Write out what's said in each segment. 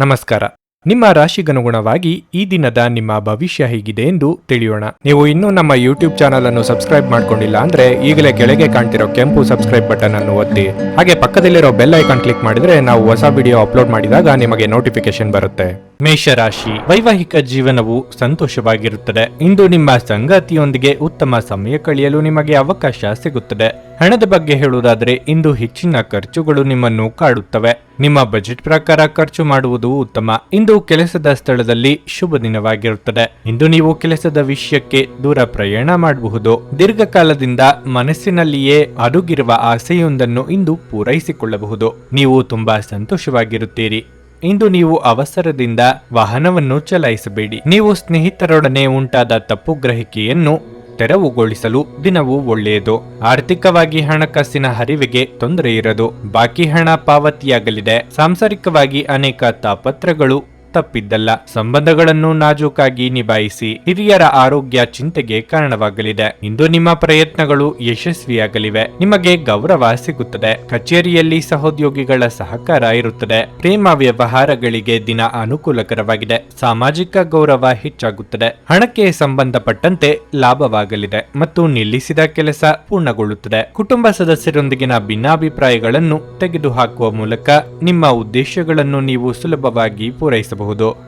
ನಮಸ್ಕಾರ. ನಿಮ್ಮ ರಾಶಿಗನುಗುಣವಾಗಿ ಈ ದಿನದ ನಿಮ್ಮ ಭವಿಷ್ಯ ಹೇಗಿದೆ ಎಂದು ತಿಳಿಯೋಣ. ನೀವು ಇನ್ನೂ ನಮ್ಮ ಯೂಟ್ಯೂಬ್ ಚಾನಲ್ ಅನ್ನು ಸಬ್ಸ್ಕ್ರೈಬ್ ಮಾಡ್ಕೊಂಡಿಲ್ಲ ಅಂದ್ರೆ ಈಗಲೇ ಕೆಳಗೆ ಕಾಣ್ತಿರೋ ಕೆಂಪು ಸಬ್ಸ್ಕ್ರೈಬ್ ಬಟನ್ ಅನ್ನು ಒತ್ತಿ, ಹಾಗೆ ಪಕ್ಕದಲ್ಲಿರೋ ಬೆಲ್ ಐಕಾನ್ ಕ್ಲಿಕ್ ಮಾಡಿದ್ರೆ ನಾವು ಹೊಸ ವಿಡಿಯೋ ಅಪ್ಲೋಡ್ ಮಾಡಿದಾಗ ನಿಮಗೆ ನೋಟಿಫಿಕೇಶನ್ ಬರುತ್ತೆ. ಮೇಷರಾಶಿ, ವೈವಾಹಿಕ ಜೀವನವು ಸಂತೋಷವಾಗಿರುತ್ತದೆ. ಇಂದು ನಿಮ್ಮ ಸಂಗಾತಿಯೊಂದಿಗೆ ಉತ್ತಮ ಸಮಯ ಕಳೆಯಲು ನಿಮಗೆ ಅವಕಾಶ ಸಿಗುತ್ತದೆ. ಹಣದ ಬಗ್ಗೆ ಹೇಳುವುದಾದರೆ ಇಂದು ಹೆಚ್ಚಿನ ಖರ್ಚುಗಳು ನಿಮ್ಮನ್ನು ಕಾಡುತ್ತವೆ. ನಿಮ್ಮ ಬಜೆಟ್ ಪ್ರಕಾರ ಖರ್ಚು ಮಾಡುವುದು ಉತ್ತಮ. ಇಂದು ಕೆಲಸದ ಸ್ಥಳದಲ್ಲಿ ಶುಭ ದಿನವಾಗಿರುತ್ತದೆ. ಇಂದು ನೀವು ಕೆಲಸದ ವಿಷಯಕ್ಕೆ ದೂರ ಪ್ರಯಾಣ ಮಾಡಬಹುದು. ದೀರ್ಘಕಾಲದಿಂದ ಮನಸ್ಸಿನಲ್ಲಿಯೇ ಅಡಗಿರುವ ಆಸೆಯೊಂದನ್ನು ಇಂದು ಪೂರೈಸಿಕೊಳ್ಳಬಹುದು. ನೀವು ತುಂಬಾ ಸಂತೋಷವಾಗಿರುತ್ತೀರಿ. ಇಂದು ನೀವು ಅವಸರದಿಂದ ವಾಹನವನ್ನು ಚಲಾಯಿಸಬೇಡಿ. ನೀವು ಸ್ನೇಹಿತರೊಡನೆ ಉಂಟಾದ ತಪ್ಪು ಗ್ರಹಿಕೆಯನ್ನು ತೆರವುಗೊಳಿಸಲು ದಿನವೂ ಒಳ್ಳೆಯದು. ಆರ್ಥಿಕವಾಗಿ ಹಣಕಾಸಿನ ಹರಿವಿಗೆ ತೊಂದರೆ ಇರದು. ಬಾಕಿ ಹಣ ಪಾವತಿಯಾಗಲಿದೆ. ಸಾಂಸಾರಿಕವಾಗಿ ಅನೇಕ ತಾಪತ್ರಗಳು ತಪ್ಪಿದ್ದಲ್ಲ. ಸಂಬಂಧಗಳನ್ನು ನಾಜೂಕಾಗಿ ನಿಭಾಯಿಸಿ. ಹಿರಿಯರ ಆರೋಗ್ಯ ಚಿಂತೆಗೆ ಕಾರಣವಾಗಲಿದೆ. ಇಂದು ನಿಮ್ಮ ಪ್ರಯತ್ನಗಳು ಯಶಸ್ವಿಯಾಗಲಿವೆ. ನಿಮಗೆ ಗೌರವ ಸಿಗುತ್ತದೆ. ಕಚೇರಿಯಲ್ಲಿ ಸಹೋದ್ಯೋಗಿಗಳ ಸಹಕಾರ ಇರುತ್ತದೆ. ಪ್ರೇಮ ವ್ಯವಹಾರಗಳಿಗೆ ದಿನ ಅನುಕೂಲಕರವಾಗಿದೆ. ಸಾಮಾಜಿಕ ಗೌರವ ಹೆಚ್ಚಾಗುತ್ತದೆ. ಹಣಕ್ಕೆ ಸಂಬಂಧಪಟ್ಟಂತೆ ಲಾಭವಾಗಲಿದೆ ಮತ್ತು ನಿಲ್ಲಿಸಿದ ಕೆಲಸ ಪೂರ್ಣಗೊಳ್ಳುತ್ತದೆ. ಕುಟುಂಬ ಸದಸ್ಯರೊಂದಿಗಿನ ಭಿನ್ನಾಭಿಪ್ರಾಯಗಳನ್ನು ತೆಗೆದುಹಾಕುವ ಮೂಲಕ ನಿಮ್ಮ ಉದ್ದೇಶಗಳನ್ನು ನೀವು ಸುಲಭವಾಗಿ ಪೂರೈಸಬಹುದು.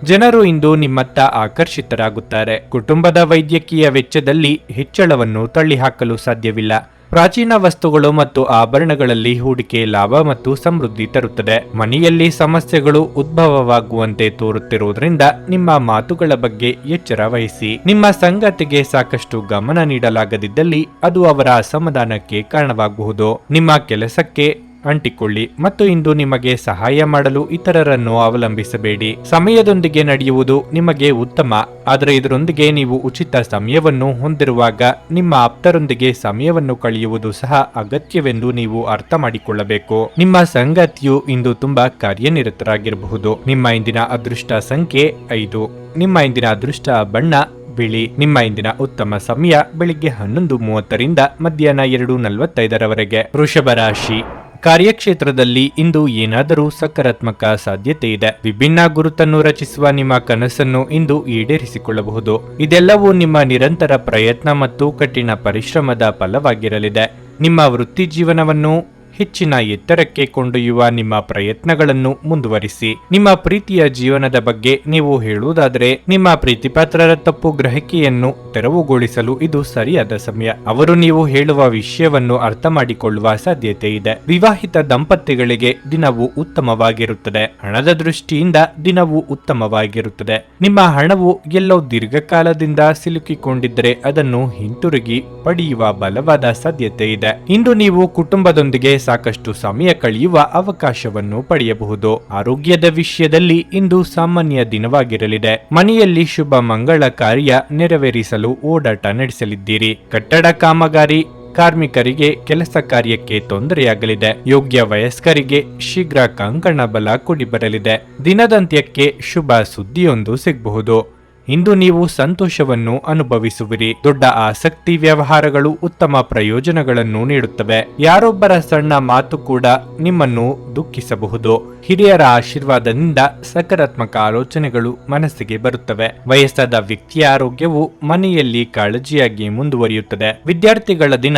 ಜನರು ಇಂದು ನಿಮ್ಮತ್ತ ಆಕರ್ಷಿತರಾಗುತ್ತಾರೆ. ಕುಟುಂಬದ ವೈದ್ಯಕೀಯ ವೆಚ್ಚದಲ್ಲಿ ಹೆಚ್ಚಳವನ್ನು ತಳ್ಳಿಹಾಕಲು ಸಾಧ್ಯವಿಲ್ಲ. ಪ್ರಾಚೀನ ವಸ್ತುಗಳು ಮತ್ತು ಆಭರಣಗಳಲ್ಲಿ ಹೂಡಿಕೆ ಲಾಭ ಮತ್ತು ಸಮೃದ್ಧಿ ತರುತ್ತದೆ. ಮನೆಯಲ್ಲಿ ಸಮಸ್ಯೆಗಳು ಉದ್ಭವವಾಗುವಂತೆ ತೋರುತ್ತಿರುವುದರಿಂದ ನಿಮ್ಮ ಮಾತುಗಳ ಬಗ್ಗೆ ಎಚ್ಚರ ವಹಿಸಿ. ನಿಮ್ಮ ಸಂಗಾತಿಗೆ ಸಾಕಷ್ಟು ಗಮನ ನೀಡಲಾಗದಿದ್ದಲ್ಲಿ ಅದು ಅವರ ಅಸಮಾಧಾನಕ್ಕೆ ಕಾರಣವಾಗಬಹುದು. ನಿಮ್ಮ ಕೆಲಸಕ್ಕೆ ಅಂಟಿಕೊಳ್ಳಿ ಮತ್ತು ಇಂದು ನಿಮಗೆ ಸಹಾಯ ಮಾಡಲು ಇತರರನ್ನು ಅವಲಂಬಿಸಬೇಡಿ. ಸಮಯದೊಂದಿಗೆ ನಡೆಯುವುದು ನಿಮಗೆ ಉತ್ತಮ, ಆದರೆ ಇದರೊಂದಿಗೆ ನೀವು ಉಚಿತ ಸಮಯವನ್ನು ಹೊಂದಿರುವಾಗ ನಿಮ್ಮ ಆಪ್ತರೊಂದಿಗೆ ಸಮಯವನ್ನು ಕಳೆಯುವುದು ಸಹ ಅಗತ್ಯವೆಂದು ನೀವು ಅರ್ಥ ಮಾಡಿಕೊಳ್ಳಬೇಕು. ನಿಮ್ಮ ಸಂಗಾತಿಯು ಇಂದು ತುಂಬಾ ಕಾರ್ಯನಿರತರಾಗಿರಬಹುದು. ನಿಮ್ಮ ಇಂದಿನ ಅದೃಷ್ಟ ಸಂಖ್ಯೆ 5. ನಿಮ್ಮ ಇಂದಿನ ಅದೃಷ್ಟ ಬಣ್ಣ ಬಿಳಿ. ನಿಮ್ಮ ಇಂದಿನ ಉತ್ತಮ ಸಮಯ ಬೆಳಿಗ್ಗೆ 11:30ರಿಂದ ಮಧ್ಯಾಹ್ನ 2:45ರವರೆಗೆ. ವೃಷಭ ರಾಶಿ, ಕಾರ್ಯಕ್ಷೇತ್ರದಲ್ಲಿ ಇಂದು ಏನಾದರೂ ಸಕಾರಾತ್ಮಕ ಸಾಧ್ಯತೆ ಇದೆ. ವಿಭಿನ್ನ ಗುರುತನ್ನು ರಚಿಸುವ ನಿಮ್ಮ ಕನಸನ್ನು ಇಂದು ಈಡೇರಿಸಿಕೊಳ್ಳಬಹುದು. ಇದೆಲ್ಲವೂ ನಿಮ್ಮ ನಿರಂತರ ಪ್ರಯತ್ನ ಮತ್ತು ಕಠಿಣ ಪರಿಶ್ರಮದ ಫಲವಾಗಿರಲಿದೆ. ನಿಮ್ಮ ವೃತ್ತಿ ಜೀವನವನ್ನು ಹೆಚ್ಚಿನ ಎತ್ತರಕ್ಕೆ ಕೊಂಡೊಯ್ಯುವ ನಿಮ್ಮ ಪ್ರಯತ್ನಗಳನ್ನು ಮುಂದುವರಿಸಿ. ನಿಮ್ಮ ಪ್ರೀತಿಯ ಜೀವನದ ಬಗ್ಗೆ ನೀವು ಹೇಳುವುದಾದರೆ ನಿಮ್ಮ ಪ್ರೀತಿಪಾತ್ರರ ತಪ್ಪು ಗ್ರಹಿಕೆಯನ್ನು ತೆರವುಗೊಳಿಸಲು ಇದು ಸರಿಯಾದ ಸಮಯ. ಅವರು ನೀವು ಹೇಳುವ ವಿಷಯವನ್ನು ಅರ್ಥ ಮಾಡಿಕೊಳ್ಳುವ ಸಾಧ್ಯತೆ ಇದೆ. ವಿವಾಹಿತ ದಂಪತಿಗಳಿಗೆ ದಿನವೂ ಉತ್ತಮವಾಗಿರುತ್ತದೆ. ಹಣದ ದೃಷ್ಟಿಯಿಂದ ದಿನವೂ ಉತ್ತಮವಾಗಿರುತ್ತದೆ. ನಿಮ್ಮ ಹಣವು ಎಲ್ಲೋ ದೀರ್ಘಕಾಲದಿಂದ ಸಿಲುಕಿಕೊಂಡಿದ್ದರೆ ಅದನ್ನು ಹಿಂತಿರುಗಿ ಪಡೆಯುವ ಬಲವಾದ ಸಾಧ್ಯತೆ ಇದೆ. ಇಂದು ನೀವು ಕುಟುಂಬದೊಂದಿಗೆ ಸಾಕಷ್ಟು ಸಮಯ ಕಳೆಯುವ ಅವಕಾಶವನ್ನು ಪಡೆಯಬಹುದು. ಆರೋಗ್ಯದ ವಿಷಯದಲ್ಲಿ ಇಂದು ಸಾಮಾನ್ಯ ದಿನವಾಗಿರಲಿದೆ. ಮನೆಯಲ್ಲಿ ಶುಭ ಮಂಗಳ ಕಾರ್ಯ ನೆರವೇರಿಸಲು ಓಡಾಟ ನಡೆಸಲಿದ್ದೀರಿ. ಕಟ್ಟಡ ಕಾಮಗಾರಿ ಕಾರ್ಮಿಕರಿಗೆ ಕೆಲಸ ಕಾರ್ಯಕ್ಕೆ ತೊಂದರೆಯಾಗಲಿದೆ. ಯೋಗ್ಯ ವಯಸ್ಕರಿಗೆ ಶೀಘ್ರ ಕಂಕಣ ಬಲ ಕೂಡಿ ಬರಲಿದೆ. ದಿನದಂತ್ಯಕ್ಕೆ ಶುಭ ಸುದ್ದಿಯೊಂದು ಸಿಗಬಹುದು. ಇಂದು ನೀವು ಸಂತೋಷವನ್ನು ಅನುಭವಿಸುವಿರಿ. ದೊಡ್ಡ ಆಸಕ್ತಿ ವ್ಯವಹಾರಗಳು ಉತ್ತಮ ಪ್ರಯೋಜನಗಳನ್ನು ನೀಡುತ್ತವೆ. ಯಾರೊಬ್ಬರ ಸಣ್ಣ ಮಾತು ಕೂಡ ನಿಮ್ಮನ್ನು ದುಃಖಿಸಬಹುದು. ಹಿರಿಯರ ಆಶೀರ್ವಾದದಿಂದ ಸಕಾರಾತ್ಮಕ ಆಲೋಚನೆಗಳು ಮನಸ್ಸಿಗೆ ಬರುತ್ತವೆ. ವಯಸ್ಸಾದ ವ್ಯಕ್ತಿಯ ಆರೋಗ್ಯವು ಮನೆಯಲ್ಲಿ ಕಾಳಜಿಯಾಗಿ ಮುಂದುವರಿಯುತ್ತದೆ. ವಿದ್ಯಾರ್ಥಿಗಳ ದಿನ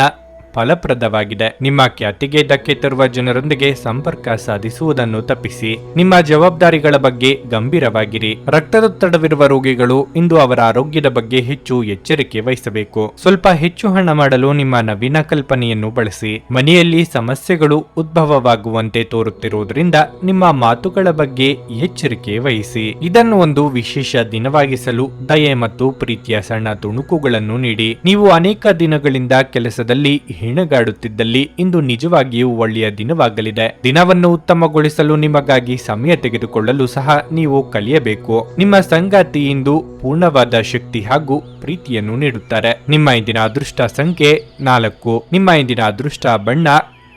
ಫಲಪ್ರದವಾಗಿದೆ. ನಿಮ್ಮ ಖ್ಯಾತಿಗೆ ಧಕ್ಕೆ ತರುವ ಜನರೊಂದಿಗೆ ಸಂಪರ್ಕ ಸಾಧಿಸುವುದನ್ನು ತಪ್ಪಿಸಿ. ನಿಮ್ಮ ಜವಾಬ್ದಾರಿಗಳ ಬಗ್ಗೆ ಗಂಭೀರವಾಗಿರಿ. ರಕ್ತದೊತ್ತಡವಿರುವ ರೋಗಿಗಳು ಇಂದು ಅವರ ಆರೋಗ್ಯದ ಬಗ್ಗೆ ಹೆಚ್ಚು ಎಚ್ಚರಿಕೆ ವಹಿಸಬೇಕು. ಸ್ವಲ್ಪ ಹೆಚ್ಚು ಹಣ ಮಾಡಲು ನಿಮ್ಮ ನವೀನ ಕಲ್ಪನೆಯನ್ನು ಬಳಸಿ. ಮನೆಯಲ್ಲಿ ಸಮಸ್ಯೆಗಳು ಉದ್ಭವವಾಗುವಂತೆ ತೋರುತ್ತಿರುವುದರಿಂದ ನಿಮ್ಮ ಮಾತುಗಳ ಬಗ್ಗೆ ಎಚ್ಚರಿಕೆ ವಹಿಸಿ. ಇದನ್ನು ಒಂದು ವಿಶೇಷ ದಿನವಾಗಿಸಲು ದಯೆ ಮತ್ತು ಪ್ರೀತಿಯ ಸಣ್ಣ ತುಣುಕುಗಳನ್ನು ನೀಡಿ. ನೀವು ಅನೇಕ ದಿನಗಳಿಂದ ಕೆಲಸದಲ್ಲಿ ಹೆಣಗಾಡುತ್ತಿದ್ದಲ್ಲಿ ಇಂದು ನಿಜವಾಗಿಯೂ ಒಳ್ಳೆಯ ದಿನವಾಗಲಿದೆ. ದಿನವನ್ನು ಉತ್ತಮಗೊಳಿಸಲು ನಿಮಗಾಗಿ ಸಮಯ ತೆಗೆದುಕೊಳ್ಳಲು ಸಹ ನೀವು ಕಲಿಯಬೇಕು. ನಿಮ್ಮ ಸಂಗಾತಿ ಇಂದು ಪೂರ್ಣವಾದ ಶಕ್ತಿ ಹಾಗೂ ಪ್ರೀತಿಯನ್ನು ನೀಡುತ್ತಾರೆ. ನಿಮ್ಮ ಇಂದಿನ ಅದೃಷ್ಟ ಸಂಖ್ಯೆ 4. ನಿಮ್ಮ ಇಂದಿನ ಅದೃಷ್ಟ ಬಣ್ಣ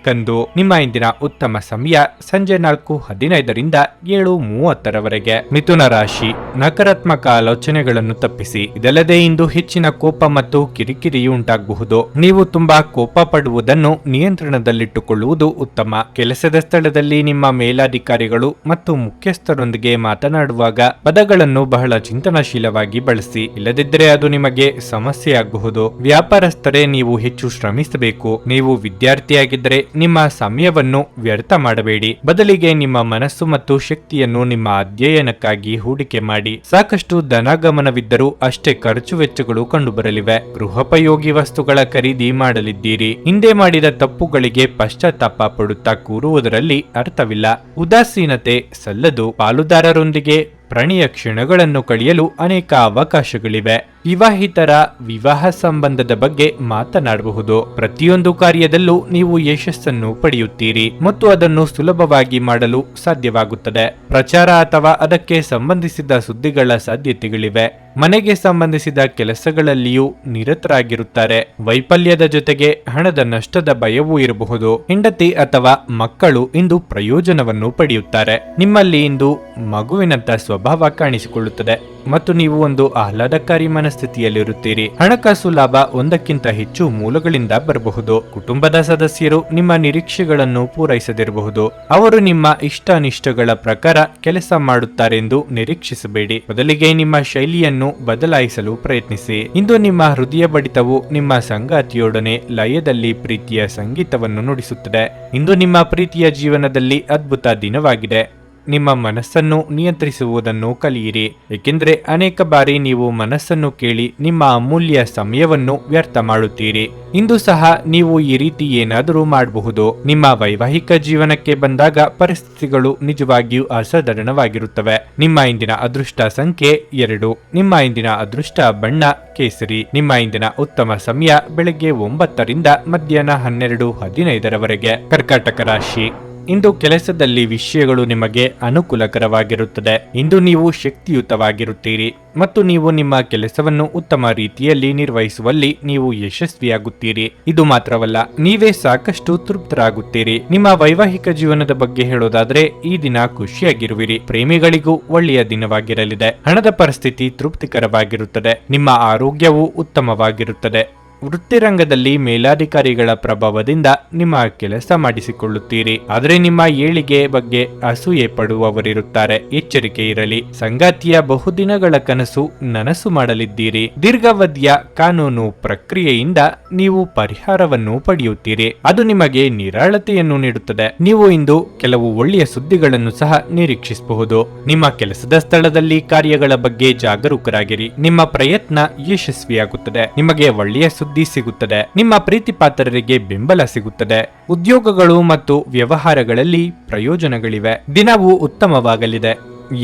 ಕಂದು. ನಿಮ್ಮ ಇಂದಿನ ಉತ್ತಮ ಸಮಯ ಸಂಜೆ 4:15ರಿಂದ 7:30ರವರೆಗೆ. ಮಿಥುನ ರಾಶಿ, ನಕಾರಾತ್ಮಕ ಆಲೋಚನೆಗಳನ್ನು ತಪ್ಪಿಸಿ. ಇದಲ್ಲದೆ ಇಂದು ಹೆಚ್ಚಿನ ಕೋಪ ಮತ್ತು ಕಿರಿಕಿರಿಯು ಉಂಟಾಗಬಹುದು. ನೀವು ತುಂಬಾ ಕೋಪ ಪಡುವುದನ್ನು ನಿಯಂತ್ರಣದಲ್ಲಿಟ್ಟುಕೊಳ್ಳುವುದು ಉತ್ತಮ. ಕೆಲಸದ ಸ್ಥಳದಲ್ಲಿ ನಿಮ್ಮ ಮೇಲಾಧಿಕಾರಿಗಳು ಮತ್ತು ಮುಖ್ಯಸ್ಥರೊಂದಿಗೆ ಮಾತನಾಡುವಾಗ ಪದಗಳನ್ನು ಬಹಳ ಚಿಂತನಶೀಲವಾಗಿ ಬಳಸಿ, ಇಲ್ಲದಿದ್ದರೆ ಅದು ನಿಮಗೆ ಸಮಸ್ಯೆಯಾಗಬಹುದು. ವ್ಯಾಪಾರಸ್ಥರೇ, ನೀವು ಹೆಚ್ಚು ಶ್ರಮಿಸಬೇಕು. ನೀವು ವಿದ್ಯಾರ್ಥಿಯಾಗಿದ್ದರೆ ನಿಮ್ಮ ಸಮಯವನ್ನು ವ್ಯರ್ಥ ಮಾಡಬೇಡಿ. ಬದಲಿಗೆ ನಿಮ್ಮ ಮನಸ್ಸು ಮತ್ತು ಶಕ್ತಿಯನ್ನು ನಿಮ್ಮ ಅಧ್ಯಯನಕ್ಕಾಗಿ ಹೂಡಿಕೆ ಮಾಡಿ. ಸಾಕಷ್ಟು ಧನಾಗಮನವಿದ್ದರೂ ಅಷ್ಟೇ ಖರ್ಚು ವೆಚ್ಚಗಳು ಕಂಡುಬರಲಿವೆ. ಗೃಹೋಪಯೋಗಿ ವಸ್ತುಗಳ ಖರೀದಿ ಮಾಡಲಿದ್ದೀರಿ. ಹಿಂದೆ ಮಾಡಿದ ತಪ್ಪುಗಳಿಗೆ ಪಶ್ಚಾತ್ತಾಪ ಪಡುತ್ತಾ ಕೂರುವುದರಲ್ಲಿ ಅರ್ಥವಿಲ್ಲ. ಉದಾಸೀನತೆ ಸಲ್ಲದು. ಪಾಲುದಾರರೊಂದಿಗೆ ಪ್ರಣಯ ಕ್ಷಣಗಳನ್ನು ಕಳೆಯಲು ಅನೇಕ ಅವಕಾಶಗಳಿವೆ. ವಿವಾಹಿತರ ವಿವಾಹ ಸಂಬಂಧದ ಬಗ್ಗೆ ಮಾತನಾಡಬಹುದು. ಪ್ರತಿಯೊಂದು ಕಾರ್ಯದಲ್ಲೂ ನೀವು ಯಶಸ್ಸನ್ನು ಪಡೆಯುತ್ತೀರಿ ಮತ್ತು ಅದನ್ನು ಸುಲಭವಾಗಿ ಮಾಡಲು ಸಾಧ್ಯವಾಗುತ್ತದೆ. ಪ್ರಚಾರ ಅಥವಾ ಅದಕ್ಕೆ ಸಂಬಂಧಿಸಿದ ಸುದ್ದಿಗಳ ಸಾಧ್ಯತೆಗಳಿವೆ. ಮನೆಗೆ ಸಂಬಂಧಿಸಿದ ಕೆಲಸಗಳಲ್ಲಿಯೂ ನಿರತರಾಗಿರುತ್ತಾರೆ. ವೈಫಲ್ಯದ ಜೊತೆಗೆ ಹಣದ ನಷ್ಟದ ಭಯವೂ ಇರಬಹುದು. ಹೆಂಡತಿ ಅಥವಾ ಮಕ್ಕಳು ಇಂದು ಪ್ರಯೋಜನವನ್ನು ಪಡೆಯುತ್ತಾರೆ. ನಿಮ್ಮಲ್ಲಿ ಇಂದು ಮಗುವಿನಂತ ಸ್ವಭಾವ ಕಾಣಿಸಿಕೊಳ್ಳುತ್ತದೆ ಮತ್ತು ನೀವು ಒಂದು ಆಹ್ಲಾದಕಾರಿ ಮನಸ್ಥಿತಿಯಲ್ಲಿರುತ್ತೀರಿ. ಹಣಕಾಸು ಲಾಭ ಒಂದಕ್ಕಿಂತ ಹೆಚ್ಚು ಮೂಲಗಳಿಂದ ಬರಬಹುದು. ಕುಟುಂಬದ ಸದಸ್ಯರು ನಿಮ್ಮ ನಿರೀಕ್ಷೆಗಳನ್ನು ಪೂರೈಸದಿರಬಹುದು. ಅವರು ನಿಮ್ಮ ಇಷ್ಟಾನಿಷ್ಟಗಳ ಪ್ರಕಾರ ಕೆಲಸ ಮಾಡುತ್ತಾರೆಂದು ನಿರೀಕ್ಷಿಸಬೇಡಿ. ಬದಲಿಗೆ ನಿಮ್ಮ ಶೈಲಿಯನ್ನು ಬದಲಾಯಿಸಲು ಪ್ರಯತ್ನಿಸಿ. ಇಂದು ನಿಮ್ಮ ಹೃದಯ ಬಡಿತವು ನಿಮ್ಮ ಸಂಗಾತಿಯೊಡನೆ ಲಯದಲ್ಲಿ ಪ್ರೀತಿಯ ಸಂಗೀತವನ್ನು ನುಡಿಸುತ್ತದೆ. ಇಂದು ನಿಮ್ಮ ಪ್ರೀತಿಯ ಜೀವನದಲ್ಲಿ ಅದ್ಭುತ ದಿನವಾಗಿದೆ. ನಿಮ್ಮ ಮನಸ್ಸನ್ನು ನಿಯಂತ್ರಿಸುವುದನ್ನು ಕಲಿಯಿರಿ, ಏಕೆಂದರೆ ಅನೇಕ ಬಾರಿ ನೀವು ಮನಸ್ಸನ್ನು ಕೇಳಿ ನಿಮ್ಮ ಅಮೂಲ್ಯ ಸಮಯವನ್ನು ವ್ಯರ್ಥ ಮಾಡುತ್ತೀರಿ. ಇಂದು ಸಹ ನೀವು ಈ ರೀತಿ ಏನಾದರೂ ಮಾಡಬಹುದು. ನಿಮ್ಮ ವೈವಾಹಿಕ ಜೀವನಕ್ಕೆ ಬಂದಾಗ ಪರಿಸ್ಥಿತಿಗಳು ನಿಜವಾಗಿಯೂ ಅಸಾಧಾರಣವಾಗಿರುತ್ತವೆ. ನಿಮ್ಮ ಇಂದಿನ ಅದೃಷ್ಟ ಸಂಖ್ಯೆ 2. ನಿಮ್ಮ ಇಂದಿನ ಅದೃಷ್ಟ ಬಣ್ಣ ಕೇಸರಿ. ನಿಮ್ಮ ಇಂದಿನ ಉತ್ತಮ ಸಮಯ ಬೆಳಗ್ಗೆ 9ರಿಂದ ಮಧ್ಯಾಹ್ನ 12:15ರವರೆಗೆ. ಕರ್ಕಾಟಕ ರಾಶಿ, ಇಂದು ಕೆಲಸದಲ್ಲಿ ವಿಷಯಗಳು ನಿಮಗೆ ಅನುಕೂಲಕರವಾಗಿರುತ್ತದೆ. ಇಂದು ನೀವು ಶಕ್ತಿಯುತವಾಗಿರುತ್ತೀರಿ ಮತ್ತು ನೀವು ನಿಮ್ಮ ಕೆಲಸವನ್ನು ಉತ್ತಮ ರೀತಿಯಲ್ಲಿ ನಿರ್ವಹಿಸುವಲ್ಲಿ ನೀವು ಯಶಸ್ವಿಯಾಗುತ್ತೀರಿ. ಇದು ಮಾತ್ರವಲ್ಲ, ನೀವೇ ಸಾಕಷ್ಟು ತೃಪ್ತರಾಗುತ್ತೀರಿ. ನಿಮ್ಮ ವೈವಾಹಿಕ ಜೀವನದ ಬಗ್ಗೆ ಹೇಳೋದಾದ್ರೆ ಈ ದಿನ ಖುಷಿಯಾಗಿರುವಿರಿ. ಪ್ರೇಮಿಗಳಿಗೂ ಒಳ್ಳೆಯ ದಿನವಾಗಿರಲಿದೆ. ಹಣದ ಪರಿಸ್ಥಿತಿ ತೃಪ್ತಿಕರವಾಗಿರುತ್ತದೆ. ನಿಮ್ಮ ಆರೋಗ್ಯವು ಉತ್ತಮವಾಗಿರುತ್ತದೆ. ವೃತ್ತಿರಂಗದಲ್ಲಿ ಮೇಲಾಧಿಕಾರಿಗಳ ಪ್ರಭಾವದಿಂದ ನಿಮ್ಮ ಕೆಲಸ ಮಾಡಿಸಿಕೊಳ್ಳುತ್ತೀರಿ. ಆದರೆ ನಿಮ್ಮ ಏಳಿಗೆ ಬಗ್ಗೆ ಅಸೂಯೆ ಪಡುವವರಿರುತ್ತಾರೆ. ಎಚ್ಚರಿಕೆ ಇರಲಿ. ಸಂಗಾತಿಯ ಬಹುದಿನಗಳ ಕನಸು ನನಸು ಮಾಡಲಿದ್ದೀರಿ. ದೀರ್ಘಾವಧಿಯ ಕಾನೂನು ಪ್ರಕ್ರಿಯೆಯಿಂದ ನೀವು ಪರಿಹಾರವನ್ನು ಪಡೆಯುತ್ತೀರಿ. ಅದು ನಿಮಗೆ ನಿರಾಳತೆಯನ್ನು ನೀಡುತ್ತದೆ. ನೀವು ಇಂದು ಕೆಲವು ಒಳ್ಳೆಯ ಸುದ್ದಿಗಳನ್ನು ಸಹ ನಿರೀಕ್ಷಿಸಬಹುದು. ನಿಮ್ಮ ಕೆಲಸದ ಸ್ಥಳದಲ್ಲಿ ಕಾರ್ಯಗಳ ಬಗ್ಗೆ ಜಾಗರೂಕರಾಗಿರಿ. ನಿಮ್ಮ ಪ್ರಯತ್ನ ಯಶಸ್ವಿಯಾಗುತ್ತದೆ. ನಿಮಗೆ ಒಳ್ಳೆಯ ಸುದ್ದಿ ಸಿಗುತ್ತದೆ. ನಿಮ್ಮ ಪ್ರೀತಿ ಪಾತ್ರರಿಗೆ ಬೆಂಬಲ ಸಿಗುತ್ತದೆ. ಉದ್ಯೋಗಗಳು ಮತ್ತು ವ್ಯವಹಾರಗಳಲ್ಲಿ ಪ್ರಯೋಜನಗಳಿವೆ. ದಿನವೂ ಉತ್ತಮವಾಗಲಿದೆ.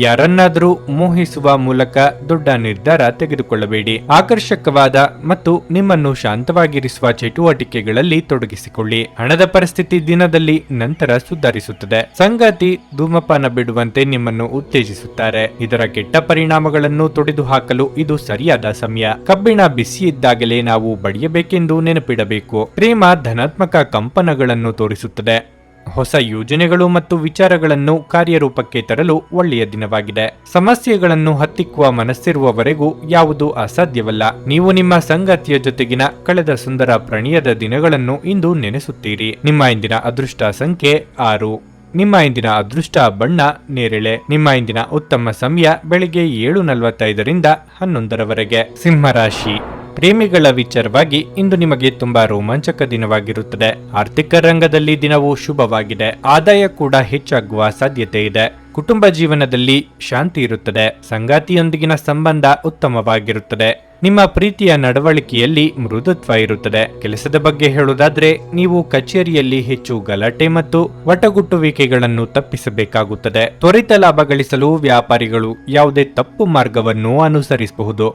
ಯಾರನ್ನಾದರೂ ಮೋಹಿಸುವ ಮೂಲಕ ದೊಡ್ಡ ನಿರ್ಧಾರ ತೆಗೆದುಕೊಳ್ಳಬೇಡಿ. ಆಕರ್ಷಕವಾದ ಮತ್ತು ನಿಮ್ಮನ್ನು ಶಾಂತವಾಗಿರಿಸುವ ಚಟುವಟಿಕೆಗಳಲ್ಲಿ ತೊಡಗಿಸಿಕೊಳ್ಳಿ. ಹಣದ ಪರಿಸ್ಥಿತಿ ದಿನದಲ್ಲಿ ನಂತರ ಸುಧಾರಿಸುತ್ತದೆ. ಸಂಗಾತಿ ಧೂಮಪಾನ ಬಿಡುವಂತೆ ನಿಮ್ಮನ್ನು ಉತ್ತೇಜಿಸುತ್ತಾರೆ. ಇದರ ಕೆಟ್ಟ ಪರಿಣಾಮಗಳನ್ನು ತೊಡೆದುಹಾಕಲು ಇದು ಸರಿಯಾದ ಸಮಯ. ಕಬ್ಬಿಣ ಬಿಸಿ ಇದ್ದಾಗಲೇ ನಾವು ಬಡಿಯಬೇಕೆಂದು ನೆನಪಿಡಬೇಕು. ಪ್ರೇಮ ಧನಾತ್ಮಕ ಕಂಪನಗಳನ್ನು ತೋರಿಸುತ್ತದೆ. ಹೊಸ ಯೋಜನೆಗಳು ಮತ್ತು ವಿಚಾರಗಳನ್ನು ಕಾರ್ಯರೂಪಕ್ಕೆ ತರಲು ಒಳ್ಳೆಯ ದಿನವಾಗಿದೆ. ಸಮಸ್ಯೆಗಳನ್ನು ಹತ್ತಿಕ್ಕುವ ಮನಸ್ಸಿರುವವರೆಗೂ ಯಾವುದೂ ಅಸಾಧ್ಯವಲ್ಲ. ನೀವು ನಿಮ್ಮ ಸಂಗಾತಿಯ ಜೊತೆಗಿನ ಕಳೆದ ಸುಂದರ ಪ್ರಣಯದ ದಿನಗಳನ್ನು ಇಂದು ನೆನೆಸುತ್ತೀರಿ. ನಿಮ್ಮ ಇಂದಿನ ಅದೃಷ್ಟ ಸಂಖ್ಯೆ 6. ನಿಮ್ಮ ಇಂದಿನ ಅದೃಷ್ಟ ಬಣ್ಣ ನೇರಳೆ. ನಿಮ್ಮ ಇಂದಿನ ಉತ್ತಮ ಸಮಯ ಬೆಳಿಗ್ಗೆ 7:45ರಿಂದ 11ರವರೆಗೆ. ಸಿಂಹರಾಶಿ, ಪ್ರೇಮಿಗಳ ವಿಚಾರವಾಗಿ ಇಂದು ನಿಮಗೆ ತುಂಬಾ ರೋಮಾಂಚಕ ದಿನವಾಗಿರುತ್ತದೆ. ಆರ್ಥಿಕ ರಂಗದಲ್ಲಿ ದಿನವೂ ಶುಭವಾಗಿದೆ. ಆದಾಯ ಕೂಡ ಹೆಚ್ಚಾಗುವ ಸಾಧ್ಯತೆ ಇದೆ. ಕುಟುಂಬ ಜೀವನದಲ್ಲಿ ಶಾಂತಿ ಇರುತ್ತದೆ. ಸಂಗಾತಿಯೊಂದಿಗಿನ ಸಂಬಂಧ ಉತ್ತಮವಾಗಿರುತ್ತದೆ. ನಿಮ್ಮ ಪ್ರೀತಿಯ ನಡವಳಿಕೆಯಲ್ಲಿ ಮೃದುತ್ವ ಇರುತ್ತದೆ. ಕೆಲಸದ ಬಗ್ಗೆ ಹೇಳುವುದಾದ್ರೆ ನೀವು ಕಚೇರಿಯಲ್ಲಿ ಹೆಚ್ಚು ಗಲಾಟೆ ಮತ್ತು ವಟಗುಟ್ಟುವಿಕೆಗಳನ್ನು ತಪ್ಪಿಸಬೇಕಾಗುತ್ತದೆ. ತ್ವರಿತ ಲಾಭ ಗಳಿಸಲು ವ್ಯಾಪಾರಿಗಳು ಯಾವುದೇ ತಪ್ಪು ಮಾರ್ಗವನ್ನು ಅನುಸರಿಸಬಹುದು.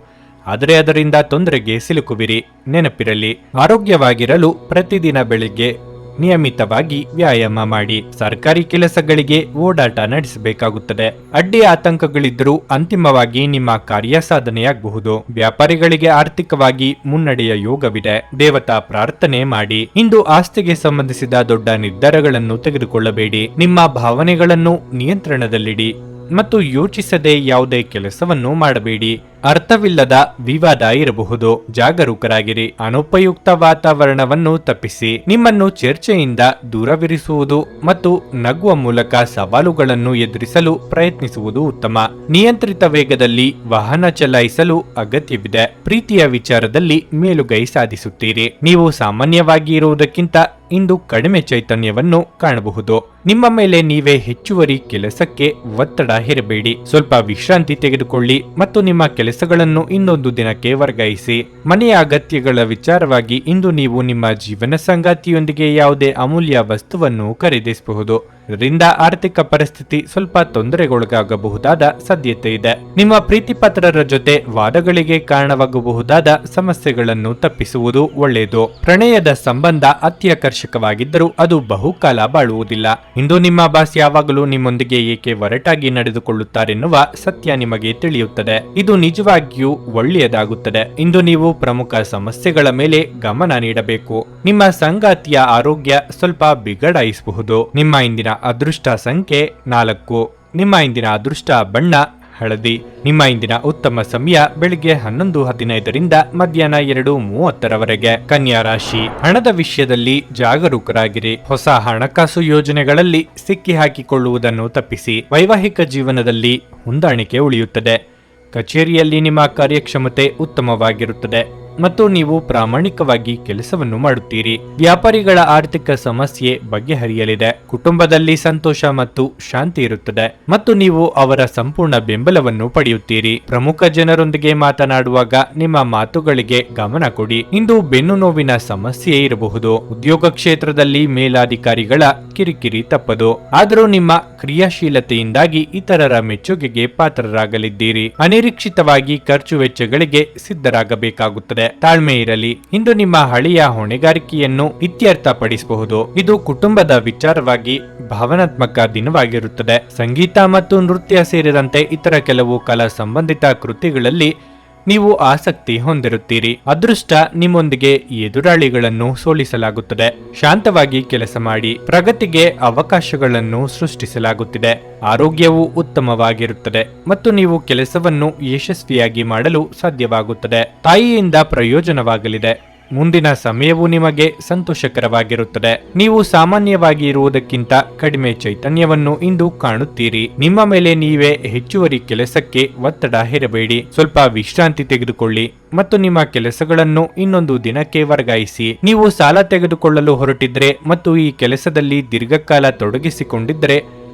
ಆದರೆ ಅದರಿಂದ ತೊಂದರೆಗೆ ಸಿಲುಕುವಿರಿ. ನೆನಪಿರಲಿ, ಆರೋಗ್ಯವಾಗಿರಲು ಪ್ರತಿದಿನ ಬೆಳಿಗ್ಗೆ ನಿಯಮಿತವಾಗಿ ವ್ಯಾಯಾಮ ಮಾಡಿ. ಸರ್ಕಾರಿ ಕೆಲಸಗಳಿಗೆ ಓಡಾಟ ನಡೆಸಬೇಕಾಗುತ್ತದೆ. ಅಡ್ಡಿ ಆತಂಕಗಳಿದ್ದರೂ ಅಂತಿಮವಾಗಿ ನಿಮ್ಮ ಕಾರ್ಯ ಸಾಧನೆಯಾಗಬಹುದು. ವ್ಯಾಪಾರಿಗಳಿಗೆ ಆರ್ಥಿಕವಾಗಿ ಮುನ್ನಡೆಯ ಯೋಗವಿದೆ. ದೇವತಾ ಪ್ರಾರ್ಥನೆ ಮಾಡಿ. ಇಂದು ಆಸ್ತಿಗೆ ಸಂಬಂಧಿಸಿದ ದೊಡ್ಡ ನಿರ್ಧಾರಗಳನ್ನು ತೆಗೆದುಕೊಳ್ಳಬೇಡಿ. ನಿಮ್ಮ ಭಾವನೆಗಳನ್ನು ನಿಯಂತ್ರಣದಲ್ಲಿಡಿ ಮತ್ತು ಯೋಚಿಸದೆ ಯಾವುದೇ ಕೆಲಸವನ್ನು ಮಾಡಬೇಡಿ. ಅರ್ಥವಿಲ್ಲದ ವಿವಾದ ಇರಬಹುದು. ಜಾಗರೂಕರಾಗಿರಿ. ಅನುಪಯುಕ್ತ ವಾತಾವರಣವನ್ನು ತಪ್ಪಿಸಿ. ನಿಮ್ಮನ್ನು ಚರ್ಚೆಯಿಂದ ದೂರವಿರಿಸುವುದು ಮತ್ತು ನಗುವ ಮೂಲಕ ಸವಾಲುಗಳನ್ನು ಎದುರಿಸಲು ಪ್ರಯತ್ನಿಸುವುದು ಉತ್ತಮ. ನಿಯಂತ್ರಿತ ವೇಗದಲ್ಲಿ ವಾಹನ ಚಲಾಯಿಸಲು ಅಗತ್ಯವಿದೆ. ಪ್ರೀತಿಯ ವಿಚಾರದಲ್ಲಿ ಮೇಲುಗೈ ಸಾಧಿಸುತ್ತೀರಿ. ನೀವು ಸಾಮಾನ್ಯವಾಗಿ ಇರುವುದಕ್ಕಿಂತ ಇಂದು ಕಡಿಮೆ ಚೈತನ್ಯವನ್ನು ಕಾಣಬಹುದು. ನಿಮ್ಮ ಮೇಲೆ ನೀವೇ ಹೆಚ್ಚುವರಿ ಕೆಲಸಕ್ಕೆ ಒತ್ತಡ ಹೇರಬೇಡಿ. ಸ್ವಲ್ಪ ವಿಶ್ರಾಂತಿ ತೆಗೆದುಕೊಳ್ಳಿ ಮತ್ತು ನಿಮ್ಮ ಕೆಲಸಗಳನ್ನು ಇನ್ನೊಂದು ದಿನಕ್ಕೆ ವರ್ಗಾಯಿಸಿ. ಮನೆಯ ಅಗತ್ಯಗಳ ವಿಚಾರವಾಗಿ ಇಂದು ನೀವು ನಿಮ್ಮ ಜೀವನ ಸಂಗಾತಿಯೊಂದಿಗೆ ಯಾವುದೇ ಅಮೂಲ್ಯ ವಸ್ತುವನ್ನು ಖರೀದಿಸಬಹುದು. ಇದರಿಂದ ಆರ್ಥಿಕ ಪರಿಸ್ಥಿತಿ ಸ್ವಲ್ಪ ತೊಂದರೆಗೊಳಗಾಗಬಹುದಾದ ಸಾಧ್ಯತೆ ಇದೆ. ನಿಮ್ಮ ಪ್ರೀತಿಪಾತ್ರರ ಜೊತೆ ವಾದಗಳಿಗೆ ಕಾರಣವಾಗಬಹುದಾದ ಸಮಸ್ಯೆಗಳನ್ನು ತಪ್ಪಿಸುವುದು ಒಳ್ಳೆಯದು. ಪ್ರಣಯದ ಸಂಬಂಧ ಅತ್ಯಾಕರ್ಷಕವಾಗಿದ್ದರೂ ಅದು ಬಹುಕಾಲ ಬಾಳುವುದಿಲ್ಲ. ಇಂದು ನಿಮ್ಮ ಬಾಸ್ ಯಾವಾಗಲೂ ನಿಮ್ಮೊಂದಿಗೆ ಏಕೆ ಒರಟಾಗಿ ನಡೆದುಕೊಳ್ಳುತ್ತಾರೆನ್ನುವ ಸತ್ಯ ನಿಮಗೆ ತಿಳಿಯುತ್ತದೆ. ಇದು ನಿಜವಾಗಿಯೂ ಒಳ್ಳೆಯದಾಗುತ್ತದೆ. ಇಂದು ನೀವು ಪ್ರಮುಖ ಸಮಸ್ಯೆಗಳ ಮೇಲೆ ಗಮನ ನೀಡಬೇಕು. ನಿಮ್ಮ ಸಂಗಾತಿಯ ಆರೋಗ್ಯ ಸ್ವಲ್ಪ ಬಿಗಡಾಯಿಸಬಹುದು. ನಿಮ್ಮ ಇಂದಿನ ಅದೃಷ್ಟ ಸಂಖ್ಯೆ 4. ನಿಮ್ಮ ಇಂದಿನ ಅದೃಷ್ಟ ಬಣ್ಣ ಹಳದಿ. ನಿಮ್ಮ ಇಂದಿನ ಉತ್ತಮ ಸಮಯ ಬೆಳಿಗ್ಗೆ 11:15ರಿಂದ ಮಧ್ಯಾಹ್ನ 2:30ರವರೆಗೆ. ಕನ್ಯಾ ರಾಶಿ. ಹಣದ ವಿಷಯದಲ್ಲಿ ಜಾಗರೂಕರಾಗಿರಿ. ಹೊಸ ಹಣಕಾಸು ಯೋಜನೆಗಳಲ್ಲಿ ಸಿಕ್ಕಿ ಹಾಕಿಕೊಳ್ಳುವುದನ್ನು ತಪ್ಪಿಸಿ. ವೈವಾಹಿಕ ಜೀವನದಲ್ಲಿ ಹೊಂದಾಣಿಕೆ ಉಳಿಯುತ್ತದೆ. ಕಚೇರಿಯಲ್ಲಿ ನಿಮ್ಮ ಕಾರ್ಯಕ್ಷಮತೆ ಉತ್ತಮವಾಗಿರುತ್ತದೆ ಮತ್ತು ನೀವು ಪ್ರಾಮಾಣಿಕವಾಗಿ ಕೆಲಸವನ್ನು ಮಾಡುತ್ತೀರಿ. ವ್ಯಾಪಾರಿಗಳ ಆರ್ಥಿಕ ಸಮಸ್ಯೆ ಬಗೆಹರಿಯಲಿದೆ. ಕುಟುಂಬದಲ್ಲಿ ಸಂತೋಷ ಮತ್ತು ಶಾಂತಿ ಇರುತ್ತದೆ ಮತ್ತು ನೀವು ಅವರ ಸಂಪೂರ್ಣ ಬೆಂಬಲವನ್ನು ಪಡೆಯುತ್ತೀರಿ. ಪ್ರಮುಖ ಜನರೊಂದಿಗೆ ಮಾತನಾಡುವಾಗ ನಿಮ್ಮ ಮಾತುಗಳಿಗೆ ಗಮನ ಕೊಡಿ. ಇಂದು ಬೆನ್ನು ನೋವಿನ ಸಮಸ್ಯೆ ಇರಬಹುದು. ಉದ್ಯೋಗ ಕ್ಷೇತ್ರದಲ್ಲಿ ಮೇಲಾಧಿಕಾರಿಗಳ ಕಿರಿಕಿರಿ ತಪ್ಪದು. ಆದರೂ ನಿಮ್ಮ ಕ್ರಿಯಾಶೀಲತೆಯಿಂದಾಗಿ ಇತರರ ಮೆಚ್ಚುಗೆಗೆ ಪಾತ್ರರಾಗಲಿದ್ದೀರಿ. ಅನಿರೀಕ್ಷಿತವಾಗಿ ಖರ್ಚು ವೆಚ್ಚಗಳಿಗೆ ಸಿದ್ಧರಾಗಬೇಕಾಗುತ್ತದೆ. ತಾಳ್ಮೆ ಇರಲಿ. ಇಂದು ನಿಮ್ಮ ಹಳೆಯ ಹೊಣೆಗಾರಿಕೆಯನ್ನು ಇತ್ಯರ್ಥಪಡಿಸಬಹುದು. ಇದು ಕುಟುಂಬದ ವಿಚಾರವಾಗಿ ಭಾವನಾತ್ಮಕ ದಿನವಾಗಿರುತ್ತದೆ. ಸಂಗೀತ ಮತ್ತು ನೃತ್ಯ ಸೇರಿದಂತೆ ಇತರ ಕೆಲವು ಕಲಾ ಸಂಬಂಧಿತ ಕೃತಿಗಳಲ್ಲಿ ನೀವು ಆಸಕ್ತಿ ಹೊಂದಿರುತ್ತೀರಿ. ಅದೃಷ್ಟ ನಿಮ್ಮೊಂದಿಗೆ ಎದುರಾಳಿಗಳನ್ನು ಸೋಲಿಸಲಾಗುತ್ತದೆ. ಶಾಂತವಾಗಿ ಕೆಲಸ ಮಾಡಿ. ಪ್ರಗತಿಗೆ ಅವಕಾಶಗಳನ್ನು ಸೃಷ್ಟಿಸಲಾಗುತ್ತಿದೆ. ಆರೋಗ್ಯವು ಉತ್ತಮವಾಗಿರುತ್ತದೆ ಮತ್ತು ನೀವು ಕೆಲಸವನ್ನು ಯಶಸ್ವಿಯಾಗಿ ಮಾಡಲು ಸಾಧ್ಯವಾಗುತ್ತದೆ. ತಾಯಿಯಿಂದ ಪ್ರಯೋಜನವಾಗಲಿದೆ. ಮುಂದಿನ ಸಮಯವು ನಿಮಗೆ ಸಂತೋಷಕರವಾಗಿರುತ್ತದೆ. ನೀವು ಸಾಮಾನ್ಯವಾಗಿ ಇರುವುದಕ್ಕಿಂತ ಕಡಿಮೆ ಚೈತನ್ಯವನ್ನು ಇಂದು ಕಾಣುತ್ತೀರಿ. ನಿಮ್ಮ ಮೇಲೆ ನೀವೇ ಹೆಚ್ಚುವರಿ ಕೆಲಸಕ್ಕೆ ಒತ್ತಡ ಹೇರಬೇಡಿ. ಸ್ವಲ್ಪ ವಿಶ್ರಾಂತಿ ತೆಗೆದುಕೊಳ್ಳಿ ಮತ್ತು ನಿಮ್ಮ ಕೆಲಸಗಳನ್ನು ಇನ್ನೊಂದು ದಿನಕ್ಕೆ ವರ್ಗಾಯಿಸಿ. ನೀವು ಸಾಲ ತೆಗೆದುಕೊಳ್ಳಲು ಹೊರಟಿದ್ರೆ ಮತ್ತು ಈ ಕೆಲಸದಲ್ಲಿ ದೀರ್ಘಕಾಲ ತೊಡಗಿಸಿಕೊಂಡಿದ್ದರೆ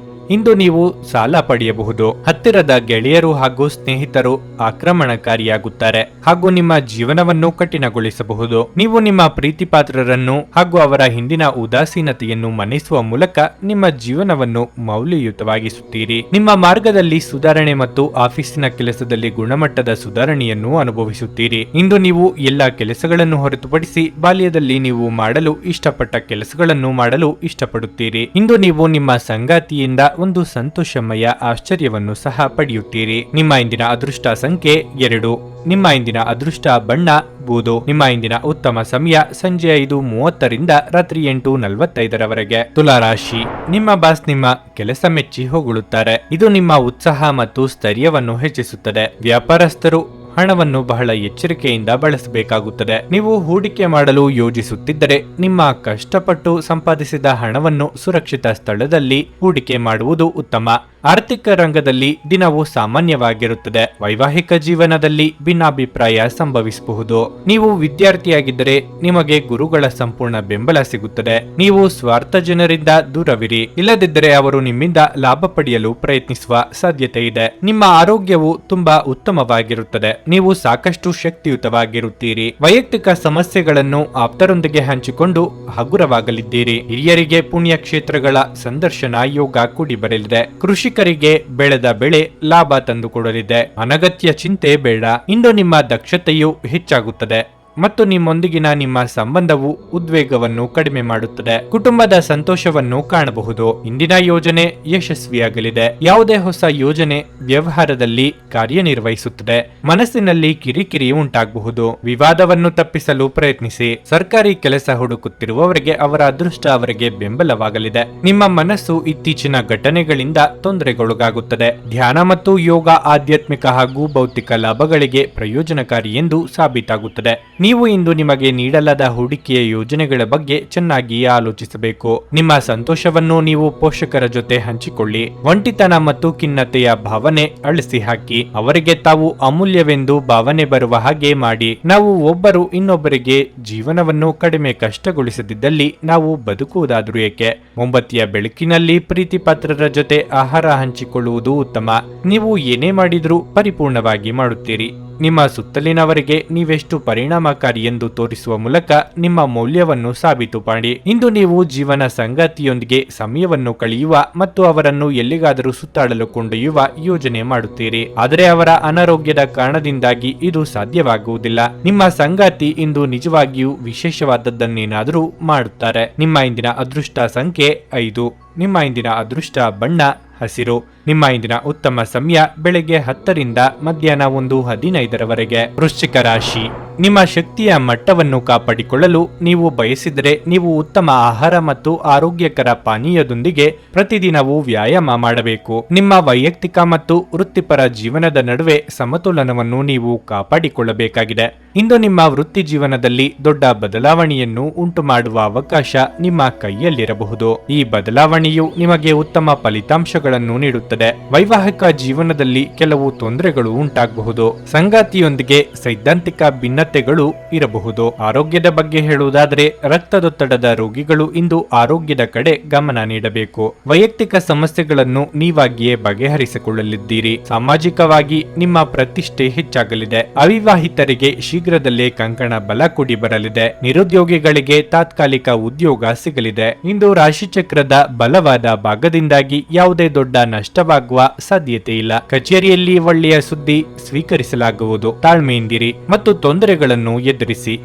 ಇಂದು ನೀವು ಸಾಲ ಪಡೆಯಬಹುದು. ಹತ್ತಿರದ ಗೆಳೆಯರು ಹಾಗೂ ಸ್ನೇಹಿತರು ಆಕ್ರಮಣಕಾರಿಯಾಗುತ್ತಾರೆ ಹಾಗೂ ನಿಮ್ಮ ಜೀವನವನ್ನು ಕಠಿಣಗೊಳಿಸಬಹುದು. ನೀವು ನಿಮ್ಮ ಪ್ರೀತಿಪಾತ್ರರನ್ನು ಹಾಗೂ ಅವರ ಹಿಂದಿನ ಉದಾಸೀನತೆಯನ್ನು ಮನ್ನಿಸುವ ಮೂಲಕ ನಿಮ್ಮ ಜೀವನವನ್ನು ಮೌಲ್ಯಯುತವಾಗಿಸುತ್ತೀರಿ. ನಿಮ್ಮ ಮಾರ್ಗದಲ್ಲಿ ಸುಧಾರಣೆ ಮತ್ತು ಆಫೀಸಿನ ಕೆಲಸದಲ್ಲಿ ಗುಣಮಟ್ಟದ ಸುಧಾರಣೆಯನ್ನು ಅನುಭವಿಸುತ್ತೀರಿ. ಇಂದು ನೀವು ಎಲ್ಲ ಕೆಲಸಗಳನ್ನು ಹೊರತುಪಡಿಸಿ ಬಾಲ್ಯದಲ್ಲಿ ನೀವು ಮಾಡಲು ಇಷ್ಟಪಟ್ಟ ಕೆಲಸಗಳನ್ನು ಮಾಡಲು ಇಷ್ಟಪಡುತ್ತೀರಿ. ಇಂದು ನೀವು ನಿಮ್ಮ ಸಂಗಾತಿಯಿಂದ ಒಂದು ಸಂತೋಷಮಯ ಆಶ್ಚರ್ಯವನ್ನು ಸಹ ಪಡೆಯುತ್ತೀರಿ. ನಿಮ್ಮ ಇಂದಿನ ಅದೃಷ್ಟ ಸಂಖ್ಯೆ 2. ನಿಮ್ಮ ಇಂದಿನ ಅದೃಷ್ಟ ಬಣ್ಣ ಬೂದು. ನಿಮ್ಮ ಇಂದಿನ ಉತ್ತಮ ಸಮಯ ಸಂಜೆ 5:30ರಿಂದ ರಾತ್ರಿ 8:45ರವರೆಗೆ. ತುಲಾರಾಶಿ. ನಿಮ್ಮ ಬಾಸ್ ನಿಮ್ಮ ಕೆಲಸ ಮೆಚ್ಚಿ ಹೊಗಳುತ್ತಾರೆ. ಇದು ನಿಮ್ಮ ಉತ್ಸಾಹ ಮತ್ತು ಸ್ಥೈರ್ಯವನ್ನು ಹೆಚ್ಚಿಸುತ್ತದೆ. ವ್ಯಾಪಾರಸ್ಥರು ಹಣವನ್ನು ಬಹಳ ಎಚ್ಚರಿಕೆಯಿಂದ ಬಳಸಬೇಕಾಗುತ್ತದೆ. ನೀವು ಹೂಡಿಕೆ ಮಾಡಲು ಯೋಜಿಸುತ್ತಿದ್ದರೆ ನಿಮ್ಮ ಕಷ್ಟಪಟ್ಟು ಸಂಪಾದಿಸಿದ ಹಣವನ್ನು ಸುರಕ್ಷಿತ ಸ್ಥಳದಲ್ಲಿ ಹೂಡಿಕೆ ಮಾಡುವುದು ಉತ್ತಮ. ಆರ್ಥಿಕ ರಂಗದಲ್ಲಿ ದಿನವು ಸಾಮಾನ್ಯವಾಗಿರುತ್ತದೆ. ವೈವಾಹಿಕ ಜೀವನದಲ್ಲಿ ಭಿನ್ನಾಭಿಪ್ರಾಯ ಸಂಭವಿಸಬಹುದು. ನೀವು ವಿದ್ಯಾರ್ಥಿಯಾಗಿದ್ದರೆ ನಿಮಗೆ ಗುರುಗಳ ಸಂಪೂರ್ಣ ಬೆಂಬಲ ಸಿಗುತ್ತದೆ. ನೀವು ಸ್ವಾರ್ಥ ಜನರಿಂದ ದೂರವಿರಿ. ಇಲ್ಲದಿದ್ದರೆ ಅವರು ನಿಮ್ಮಿಂದ ಲಾಭ ಪಡೆಯಲು ಪ್ರಯತ್ನಿಸುವ ಸಾಧ್ಯತೆ ಇದೆ. ನಿಮ್ಮ ಆರೋಗ್ಯವು ತುಂಬಾ ಉತ್ತಮವಾಗಿರುತ್ತದೆ. ನೀವು ಸಾಕಷ್ಟು ಶಕ್ತಿಯುತವಾಗಿರುತ್ತೀರಿ. ವೈಯಕ್ತಿಕ ಸಮಸ್ಯೆಗಳನ್ನು ಆಪ್ತರೊಂದಿಗೆ ಹಂಚಿಕೊಂಡು ಹಗುರವಾಗಲಿದ್ದೀರಿ. ಹಿರಿಯರಿಗೆ ಪುಣ್ಯಕ್ಷೇತ್ರಗಳ ಸಂದರ್ಶನ ಯೋಗ ಕೂಡಿ ಬರಲಿದೆ. ಕೃಷಿಕರಿಗೆ ಬೆಳೆದ ಬೆಳೆ ಲಾಭ ತಂದುಕೊಡಲಿದೆ. ಅನಗತ್ಯ ಚಿಂತೆ ಬೇಡ. ಇಂದು ನಿಮ್ಮ ದಕ್ಷತೆಯು ಹೆಚ್ಚಾಗುತ್ತದೆ ಮತ್ತು ನಿಮ್ಮೊಂದಿಗಿನ ನಿಮ್ಮ ಸಂಬಂಧವು ಉದ್ವೇಗವನ್ನು ಕಡಿಮೆ ಮಾಡುತ್ತದೆ. ಕುಟುಂಬದ ಸಂತೋಷವನ್ನು ಕಾಣಬಹುದು. ಇಂದಿನ ಯೋಜನೆ ಯಶಸ್ವಿಯಾಗಲಿದೆ. ಯಾವುದೇ ಹೊಸ ಯೋಜನೆ ವ್ಯವಹಾರದಲ್ಲಿ ಕಾರ್ಯನಿರ್ವಹಿಸುತ್ತದೆ. ಮನಸ್ಸಿನಲ್ಲಿ ಕಿರಿಕಿರಿ ಉಂಟಾಗಬಹುದು. ವಿವಾದವನ್ನು ತಪ್ಪಿಸಲು ಪ್ರಯತ್ನಿಸಿ. ಸರ್ಕಾರಿ ಕೆಲಸ ಹುಡುಕುತ್ತಿರುವವರಿಗೆ ಅವರ ಅದೃಷ್ಟ ಅವರಿಗೆ ಬೆಂಬಲವಾಗಲಿದೆ. ನಿಮ್ಮ ಮನಸ್ಸು ಇತ್ತೀಚಿನ ಘಟನೆಗಳಿಂದ ತೊಂದರೆಗೊಳಗಾಗುತ್ತದೆ. ಧ್ಯಾನ ಮತ್ತು ಯೋಗ ಆಧ್ಯಾತ್ಮಿಕ ಹಾಗೂ ಭೌತಿಕ ಲಾಭಗಳಿಗೆ ಪ್ರಯೋಜನಕಾರಿ ಎಂದು ಸಾಬೀತಾಗುತ್ತದೆ. ನೀವು ಇಂದು ನಿಮಗೆ ನೀಡಲಾದ ಹೂಡಿಕೆಯ ಯೋಜನೆಗಳ ಬಗ್ಗೆ ಚೆನ್ನಾಗಿ ಆಲೋಚಿಸಬೇಕು. ನಿಮ್ಮ ಸಂತೋಷವನ್ನು ನೀವು ಪೋಷಕರ ಜೊತೆ ಹಂಚಿಕೊಳ್ಳಿ. ಒಂಟಿತನ ಮತ್ತು ಖಿನ್ನತೆಯ ಭಾವನೆ ಅಳಿಸಿ ಹಾಕಿ. ಅವರಿಗೆ ತಾವು ಅಮೂಲ್ಯವೆಂದು ಭಾವನೆ ಬರುವ ಹಾಗೆ ಮಾಡಿ. ನಾವು ಒಬ್ಬರು ಇನ್ನೊಬ್ಬರಿಗೆ ಜೀವನವನ್ನು ಕಡಿಮೆ ಕಷ್ಟಗೊಳಿಸದಿದ್ದಲ್ಲಿ ನಾವು ಬದುಕುವುದಾದ್ರೂ ಏಕೆ? ಮೊಂಬತ್ತಿಯ ಬೆಳಕಿನಲ್ಲಿ ಪ್ರೀತಿ ಪಾತ್ರರ ಜೊತೆ ಆಹಾರ ಹಂಚಿಕೊಳ್ಳುವುದು ಉತ್ತಮ. ನೀವು ಏನೇ ಮಾಡಿದ್ರೂ ಪರಿಪೂರ್ಣವಾಗಿ ಮಾಡುತ್ತೀರಿ. ನಿಮ್ಮ ಸುತ್ತಲಿನವರಿಗೆ ನೀವೆಷ್ಟು ಪರಿಣಾಮಕಾರಿ ಎಂದು ತೋರಿಸುವ ಮೂಲಕ ನಿಮ್ಮ ಮೌಲ್ಯವನ್ನು ಸಾಬೀತು ಮಾಡಿ. ಇಂದು ನೀವು ಜೀವನ ಸಂಗಾತಿಯೊಂದಿಗೆ ಸಮಯವನ್ನು ಕಳೆಯುವ ಮತ್ತು ಅವರನ್ನು ಎಲ್ಲಿಗಾದರೂ ಸುತ್ತಾಡಲು ಕೊಂಡೊಯ್ಯುವ ಯೋಜನೆ ಮಾಡುತ್ತೀರಿ. ಆದರೆ ಅವರ ಅನಾರೋಗ್ಯದ ಕಾರಣದಿಂದಾಗಿ ಇದು ಸಾಧ್ಯವಾಗುವುದಿಲ್ಲ. ನಿಮ್ಮ ಸಂಗಾತಿ ಇಂದು ನಿಜವಾಗಿಯೂ ವಿಶೇಷವಾದದ್ದನ್ನೇನಾದರೂ ಮಾಡುತ್ತಾರೆ. ನಿಮ್ಮ ಇಂದಿನ ಅದೃಷ್ಟ ಸಂಖ್ಯೆ 5. ನಿಮ್ಮ ಇಂದಿನ ಅದೃಷ್ಟ ಬಣ್ಣ ಹಸಿರು. ನಿಮ್ಮ ಇಂದಿನ ಉತ್ತಮ ಸಮಯ ಬೆಳಗ್ಗೆ 10ರಿಂದ ಮಧ್ಯಾಹ್ನ 1:15 ವೃಶ್ಚಿಕ ರಾಶಿ. ನಿಮ್ಮ ಶಕ್ತಿಯ ಮಟ್ಟವನ್ನು ಕಾಪಾಡಿಕೊಳ್ಳಲು ನೀವು ಬಯಸಿದರೆ ನೀವು ಉತ್ತಮ ಆಹಾರ ಮತ್ತು ಆರೋಗ್ಯಕರ ಪಾನೀಯದೊಂದಿಗೆ ಪ್ರತಿದಿನವೂ ವ್ಯಾಯಾಮ ಮಾಡಬೇಕು. ನಿಮ್ಮ ವೈಯಕ್ತಿಕ ಮತ್ತು ವೃತ್ತಿಪರ ಜೀವನದ ನಡುವೆ ಸಮತೋಲನವನ್ನು ನೀವು ಕಾಪಾಡಿಕೊಳ್ಳಬೇಕಾಗಿದೆ. ಇಂದು ನಿಮ್ಮ ವೃತ್ತಿ ಜೀವನದಲ್ಲಿ ದೊಡ್ಡ ಬದಲಾವಣೆಯನ್ನು ಉಂಟು ಮಾಡುವ ಅವಕಾಶ ನಿಮ್ಮ ಕೈಯಲ್ಲಿರಬಹುದು. ಈ ಬದಲಾವಣೆಯು ನಿಮಗೆ ಉತ್ತಮ ಫಲಿತಾಂಶಗಳನ್ನು ನೀಡುತ್ತದೆ. ವೈವಾಹಿಕ ಜೀವನದಲ್ಲಿ ಕೆಲವು ತೊಂದರೆಗಳು ಉಂಟಾಗಬಹುದು. ಸಂಗಾತಿಯೊಂದಿಗೆ ಸೈದ್ಧಾಂತಿಕ ಭಿನ್ನತೆಗಳು ಇರಬಹುದು. ಆರೋಗ್ಯದ ಬಗ್ಗೆ ಹೇಳುವುದಾದರೆ ರಕ್ತದೊತ್ತಡದ ರೋಗಿಗಳು ಇಂದು ಆರೋಗ್ಯದ ಕಡೆ ಗಮನ ನೀಡಬೇಕು. ವೈಯಕ್ತಿಕ ಸಮಸ್ಯೆಗಳನ್ನು ನೀವಾಗಿಯೇ ಬಗೆಹರಿಸಿಕೊಳ್ಳಲಿದ್ದೀರಿ. ಸಾಮಾಜಿಕವಾಗಿ ನಿಮ್ಮ ಪ್ರತಿಷ್ಠೆ ಹೆಚ್ಚಾಗಲಿದೆ. ಅವಿವಾಹಿತರಿಗೆ ಶೀಘ್ರದಲ್ಲೇ ಕಂಕಣ ಬಲ ಕೂಡಿ ಬರಲಿದೆ. ನಿರುದ್ಯೋಗಿಗಳಿಗೆ ತಾತ್ಕಾಲಿಕ ಉದ್ಯೋಗ ಸಿಗಲಿದೆ. ಇಂದು ರಾಶಿಚಕ್ರದ ಬಲವಾದ ಭಾಗದಿಂದಾಗಿ ಯಾವುದೇ ದೊಡ್ಡ ನಷ್ಟವಾಗುವ ಸಾಧ್ಯತೆ ಇಲ್ಲ. ಕಚೇರಿಯಲ್ಲಿ ಒಳ್ಳೆಯ ಸುದ್ದಿ ಸ್ವೀಕರಿಸಲಾಗುವುದು. ತಾಳ್ಮೆಯಿಂದಿರಿ ಮತ್ತು ತೊಂದರೆಗಳನ್ನು ಎದುರಿಸಿ.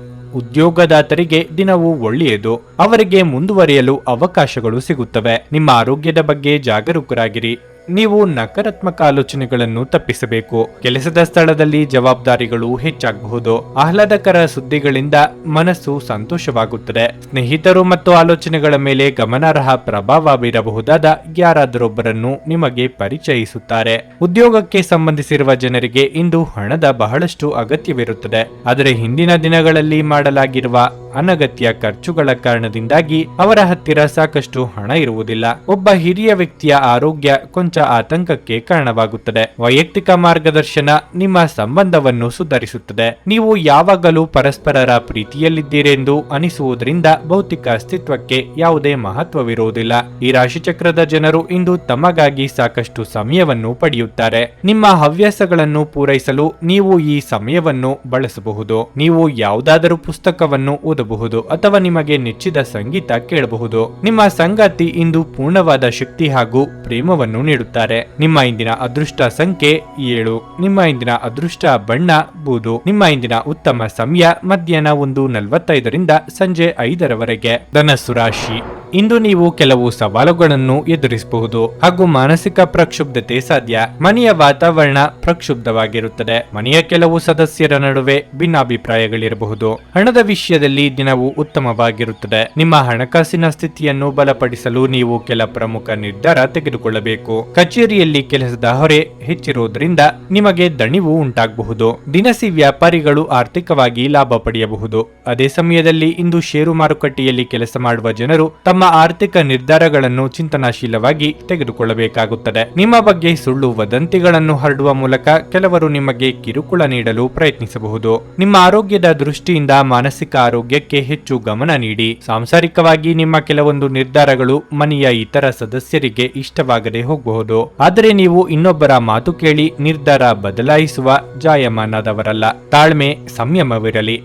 ಉದ್ಯೋಗದಾತರಿಗೆ ದಿನವೂ ಒಳ್ಳೆಯದು. ಅವರಿಗೆ ಮುಂದುವರಿಯಲು ಅವಕಾಶಗಳು ಸಿಗುತ್ತವೆ. ನಿಮ್ಮ ಆರೋಗ್ಯದ ಬಗ್ಗೆ ಜಾಗರೂಕರಾಗಿರಿ. ನೀವು ನಕಾರಾತ್ಮಕ ಆಲೋಚನೆಗಳನ್ನು ತಪ್ಪಿಸಬೇಕು. ಕೆಲಸದ ಸ್ಥಳದಲ್ಲಿ ಜವಾಬ್ದಾರಿಗಳು ಹೆಚ್ಚಾಗಬಹುದು. ಆಹ್ಲಾದಕರ ಸುದ್ದಿಗಳಿಂದ ಮನಸ್ಸು ಸಂತೋಷವಾಗುತ್ತದೆ. ಸ್ನೇಹಿತರು ಮತ್ತು ಆಲೋಚನೆಗಳ ಮೇಲೆ ಗಮನಾರ್ಹ ಪ್ರಭಾವ ಬೀರಬಹುದಾದ ಯಾರಾದರೊಬ್ಬರನ್ನು ನಿಮಗೆ ಪರಿಚಯಿಸುತ್ತಾರೆ. ಉದ್ಯೋಗಕ್ಕೆ ಸಂಬಂಧಿಸಿರುವ ಜನರಿಗೆ ಇಂದು ಹಣದ ಬಹಳಷ್ಟು ಅಗತ್ಯವಿರುತ್ತದೆ. ಆದರೆ ಹಿಂದಿನ ದಿನಗಳಲ್ಲಿ ಮಾಡಲಾಗಿರುವ ಅನಗತ್ಯ ಖರ್ಚುಗಳ ಕಾರಣದಿಂದಾಗಿ ಅವರ ಹತ್ತಿರ ಸಾಕಷ್ಟು ಹಣ ಇರುವುದಿಲ್ಲ. ಒಬ್ಬ ಹಿರಿಯ ವ್ಯಕ್ತಿಯ ಆರೋಗ್ಯ ಕೊಂಚ ಆತಂಕಕ್ಕೆ ಕಾರಣವಾಗುತ್ತದೆ. ವೈಯಕ್ತಿಕ ಮಾರ್ಗದರ್ಶನ ನಿಮ್ಮ ಸಂಬಂಧವನ್ನು ಸುಧಾರಿಸುತ್ತದೆ. ನೀವು ಯಾವಾಗಲೂ ಪರಸ್ಪರರ ಪ್ರೀತಿಯಲ್ಲಿದ್ದೀರೆಂದು ಅನಿಸುವುದರಿಂದ ಭೌತಿಕ ಅಸ್ತಿತ್ವಕ್ಕೆ ಯಾವುದೇ ಮಹತ್ವವಿರುವುದಿಲ್ಲ. ಈ ರಾಶಿಚಕ್ರದ ಜನರು ಇಂದು ತಮಗಾಗಿ ಸಾಕಷ್ಟು ಸಮಯವನ್ನು ಪಡೆಯುತ್ತಾರೆ. ನಿಮ್ಮ ಹವ್ಯಾಸಗಳನ್ನು ಪೂರೈಸಲು ನೀವು ಈ ಸಮಯವನ್ನು ಬಳಸಬಹುದು. ನೀವು ಯಾವುದಾದರೂ ಪುಸ್ತಕವನ್ನು ಓದಬಹುದು ಅಥವಾ ನಿಮಗೆ ನೆಚ್ಚಿದ ಸಂಗೀತ ಕೇಳಬಹುದು. ನಿಮ್ಮ ಸಂಗಾತಿ ಇಂದು ಪೂರ್ಣವಾದ ಶಕ್ತಿ ಹಾಗೂ ಪ್ರೇಮವನ್ನು ನೀಡುತ್ತಾರೆ. ನಿಮ್ಮ ಇಂದಿನ ಅದೃಷ್ಟ ಸಂಖ್ಯೆ 7. ನಿಮ್ಮ ಇಂದಿನ ಅದೃಷ್ಟ ಬಣ್ಣ ಬೂದು. ನಿಮ್ಮ ಇಂದಿನ ಉತ್ತಮ ಸಮಯ ಮಧ್ಯಾಹ್ನ 1:45 ಸಂಜೆ 5 ಧನಸ್ಸು ರಾಶಿ. ಇಂದು ನೀವು ಕೆಲವು ಸವಾಲುಗಳನ್ನು ಎದುರಿಸಬಹುದು ಹಾಗೂ ಮಾನಸಿಕ ಪ್ರಕ್ಷುಬ್ಧತೆ ಸಾಧ್ಯ. ಮನೆಯ ವಾತಾವರಣ ಪ್ರಕ್ಷುಬ್ಧವಾಗಿರುತ್ತದೆ. ಮನೆಯ ಕೆಲವು ಸದಸ್ಯರ ನಡುವೆ ಭಿನ್ನಾಭಿಪ್ರಾಯಗಳಿರಬಹುದು. ಹಣದ ವಿಷಯದಲ್ಲಿ ದಿನವು ಉತ್ತಮವಾಗಿರುತ್ತದೆ. ನಿಮ್ಮ ಹಣಕಾಸಿನ ಸ್ಥಿತಿಯನ್ನು ಬಲಪಡಿಸಲು ನೀವು ಕೆಲ ಪ್ರಮುಖ ನಿರ್ಧಾರ ತೆಗೆದುಕೊಳ್ಳಬೇಕು. ಕಚೇರಿಯಲ್ಲಿ ಕೆಲಸದ ಹೊರೆ ಹೆಚ್ಚಿರುವುದರಿಂದ ನಿಮಗೆ ದಣಿವು ಉಂಟಾಗಬಹುದು. ದಿನಸಿ ವ್ಯಾಪಾರಿಗಳು ಆರ್ಥಿಕವಾಗಿ ಲಾಭ ಪಡೆಯಬಹುದು. ಅದೇ ಸಮಯದಲ್ಲಿ ಇಂದು ಷೇರು ಮಾರುಕಟ್ಟೆಯಲ್ಲಿ ಕೆಲಸ ಮಾಡುವ ಜನರು ತಮ್ಮ ಆರ್ಥಿಕ ನಿರ್ಧಾರಗಳನ್ನು ಚಿಂತನಾಶೀಲವಾಗಿ ತೆಗೆದುಕೊಳ್ಳಬೇಕಾಗುತ್ತದೆ. ನಿಮ್ಮ ಬಗ್ಗೆ ಸುಳ್ಳು ವದಂತಿಗಳನ್ನು ಹರಡುವ ಮೂಲಕ ಕೆಲವರು ನಿಮಗೆ ಕಿರುಕುಳ ನೀಡಲು ಪ್ರಯತ್ನಿಸಬಹುದು. ನಿಮ್ಮ ಆರೋಗ್ಯದ ದೃಷ್ಟಿಯಿಂದ ಮಾನಸಿಕ ಆರೋಗ್ಯಕ್ಕೆ ಹೆಚ್ಚು ಗಮನ ನೀಡಿ. ಸಾಂಸಾರಿಕವಾಗಿ ನಿಮ್ಮ ಕೆಲವೊಂದು ನಿರ್ಧಾರಗಳು ಮನೆಯ ಇತರ ಸದಸ್ಯರಿಗೆ ಇಷ್ಟವಾಗದೆ ಹೋಗಬಹುದು. ಆದರೆ ನೀವು ಇನ್ನೊಬ್ಬರ ಮಾತು ಕೇಳಿ ನಿರ್ಧಾರ ಬದಲಾಯಿಸುವ ಜಾಯಮಾನದವರಲ್ಲ. ತಾಳ್ಮೆ, ಸಂಯಮವಿರಲಿ.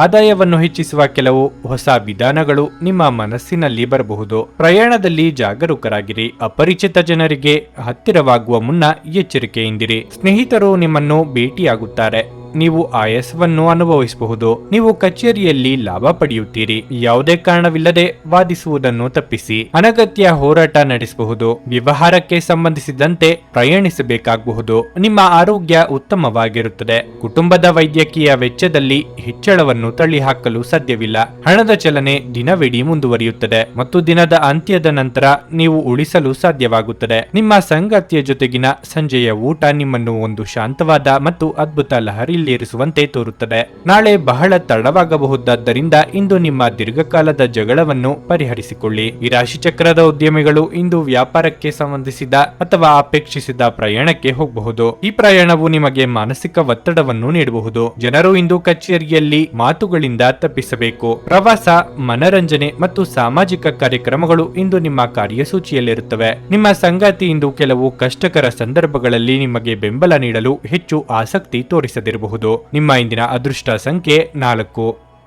ಆದಾಯವನ್ನು ಹೆಚ್ಚಿಸುವ ಕೆಲವು ಹೊಸ ವಿಧಾನಗಳು ನಿಮ್ಮ ಮನಸ್ಸಿನಲ್ಲಿ ಬರಬಹುದು. ಪ್ರಯಾಣದಲ್ಲಿ ಜಾಗರೂಕರಾಗಿರಿ. ಅಪರಿಚಿತ ಜನರಿಗೆ ಹತ್ತಿರವಾಗುವ ಮುನ್ನ ಎಚ್ಚರಿಕೆಯಿಂದಿರಿ. ಸ್ನೇಹಿತರು ನಿಮ್ಮನ್ನು ಭೇಟಿಯಾಗುತ್ತಾರೆ. ನೀವು ಆಯಾಸವನ್ನು ಅನುಭವಿಸಬಹುದು. ನೀವು ಕಚೇರಿಯಲ್ಲಿ ಲಾಭ ಪಡೆಯುತ್ತೀರಿ. ಯಾವುದೇ ಕಾರಣವಿಲ್ಲದೆ ವಾದಿಸುವುದನ್ನು ತಪ್ಪಿಸಿ. ಅನಗತ್ಯ ಹೋರಾಟ ನಡೆಸಬಹುದು. ವ್ಯವಹಾರಕ್ಕೆ ಸಂಬಂಧಿಸಿದಂತೆ ಪ್ರಯಾಣಿಸಬೇಕಾಗಬಹುದು. ನಿಮ್ಮ ಆರೋಗ್ಯ ಉತ್ತಮವಾಗಿರುತ್ತದೆ. ಕುಟುಂಬದ ವೈದ್ಯಕೀಯ ವೆಚ್ಚದಲ್ಲಿ ಹೆಚ್ಚಳವನ್ನು ತಳ್ಳಿಹಾಕಲು ಸಾಧ್ಯವಿಲ್ಲ. ಹಣದ ಚಲನೆ ದಿನವಿಡೀ ಮುಂದುವರಿಯುತ್ತದೆ ಮತ್ತು ದಿನದ ಅಂತ್ಯದ ನಂತರ ನೀವು ಉಳಿಸಲು ಸಾಧ್ಯವಾಗುತ್ತದೆ. ನಿಮ್ಮ ಸಂಗಾತಿಯ ಜೊತೆಗಿನ ಸಂಜೆಯ ಊಟ ನಿಮ್ಮನ್ನು ಒಂದು ಶಾಂತವಾದ ಮತ್ತು ಅದ್ಭುತ ಲಹರಿಯಲ್ಲಿರಿಸುವಂತೆ ತೋರುತ್ತದೆ. ನಾಳೆ ಬಹಳ ತಡವಾಗಬಹುದಾದ್ದರಿಂದ ಇಂದು ನಿಮ್ಮ ದೀರ್ಘಕಾಲದ ಜಗಳವನ್ನು ಪರಿಹರಿಸಿಕೊಳ್ಳಿ. ಈ ರಾಶಿಚಕ್ರದ ಉದ್ಯಮಿಗಳು ಇಂದು ವ್ಯಾಪಾರಕ್ಕೆ ಸಂಬಂಧಿಸಿದ ಅಥವಾ ಅಪೇಕ್ಷಿಸಿದ ಪ್ರಯಾಣಕ್ಕೆ ಹೋಗಬಹುದು. ಈ ಪ್ರಯಾಣವು ನಿಮಗೆ ಮಾನಸಿಕ ಒತ್ತಡವನ್ನು ನೀಡಬಹುದು. ಜನರು ಇಂದು ಕಚೇರಿಯಲ್ಲಿ ಮಾತುಗಳಿಂದ ತಪ್ಪಿಸಬೇಕು. ಪ್ರವಾಸ, ಮನರಂಜನೆ ಮತ್ತು ಸಾಮಾಜಿಕ ಕಾರ್ಯಕ್ರಮಗಳು ಇಂದು ನಿಮ್ಮ ಕಾರ್ಯಸೂಚಿಯಲ್ಲಿರುತ್ತವೆ. ನಿಮ್ಮ ಸಂಗಾತಿ ಇಂದು ಕೆಲವು ಕಷ್ಟಕರ ಸಂದರ್ಭಗಳಲ್ಲಿ ನಿಮಗೆ ಬೆಂಬಲ ನೀಡಲು ಹೆಚ್ಚು ಆಸಕ್ತಿ ತೋರಿಸದಿರಬಹುದು. ನಿಮ್ಮ ಇಂದಿನ ಅದೃಷ್ಟ ಸಂಖ್ಯೆ 4.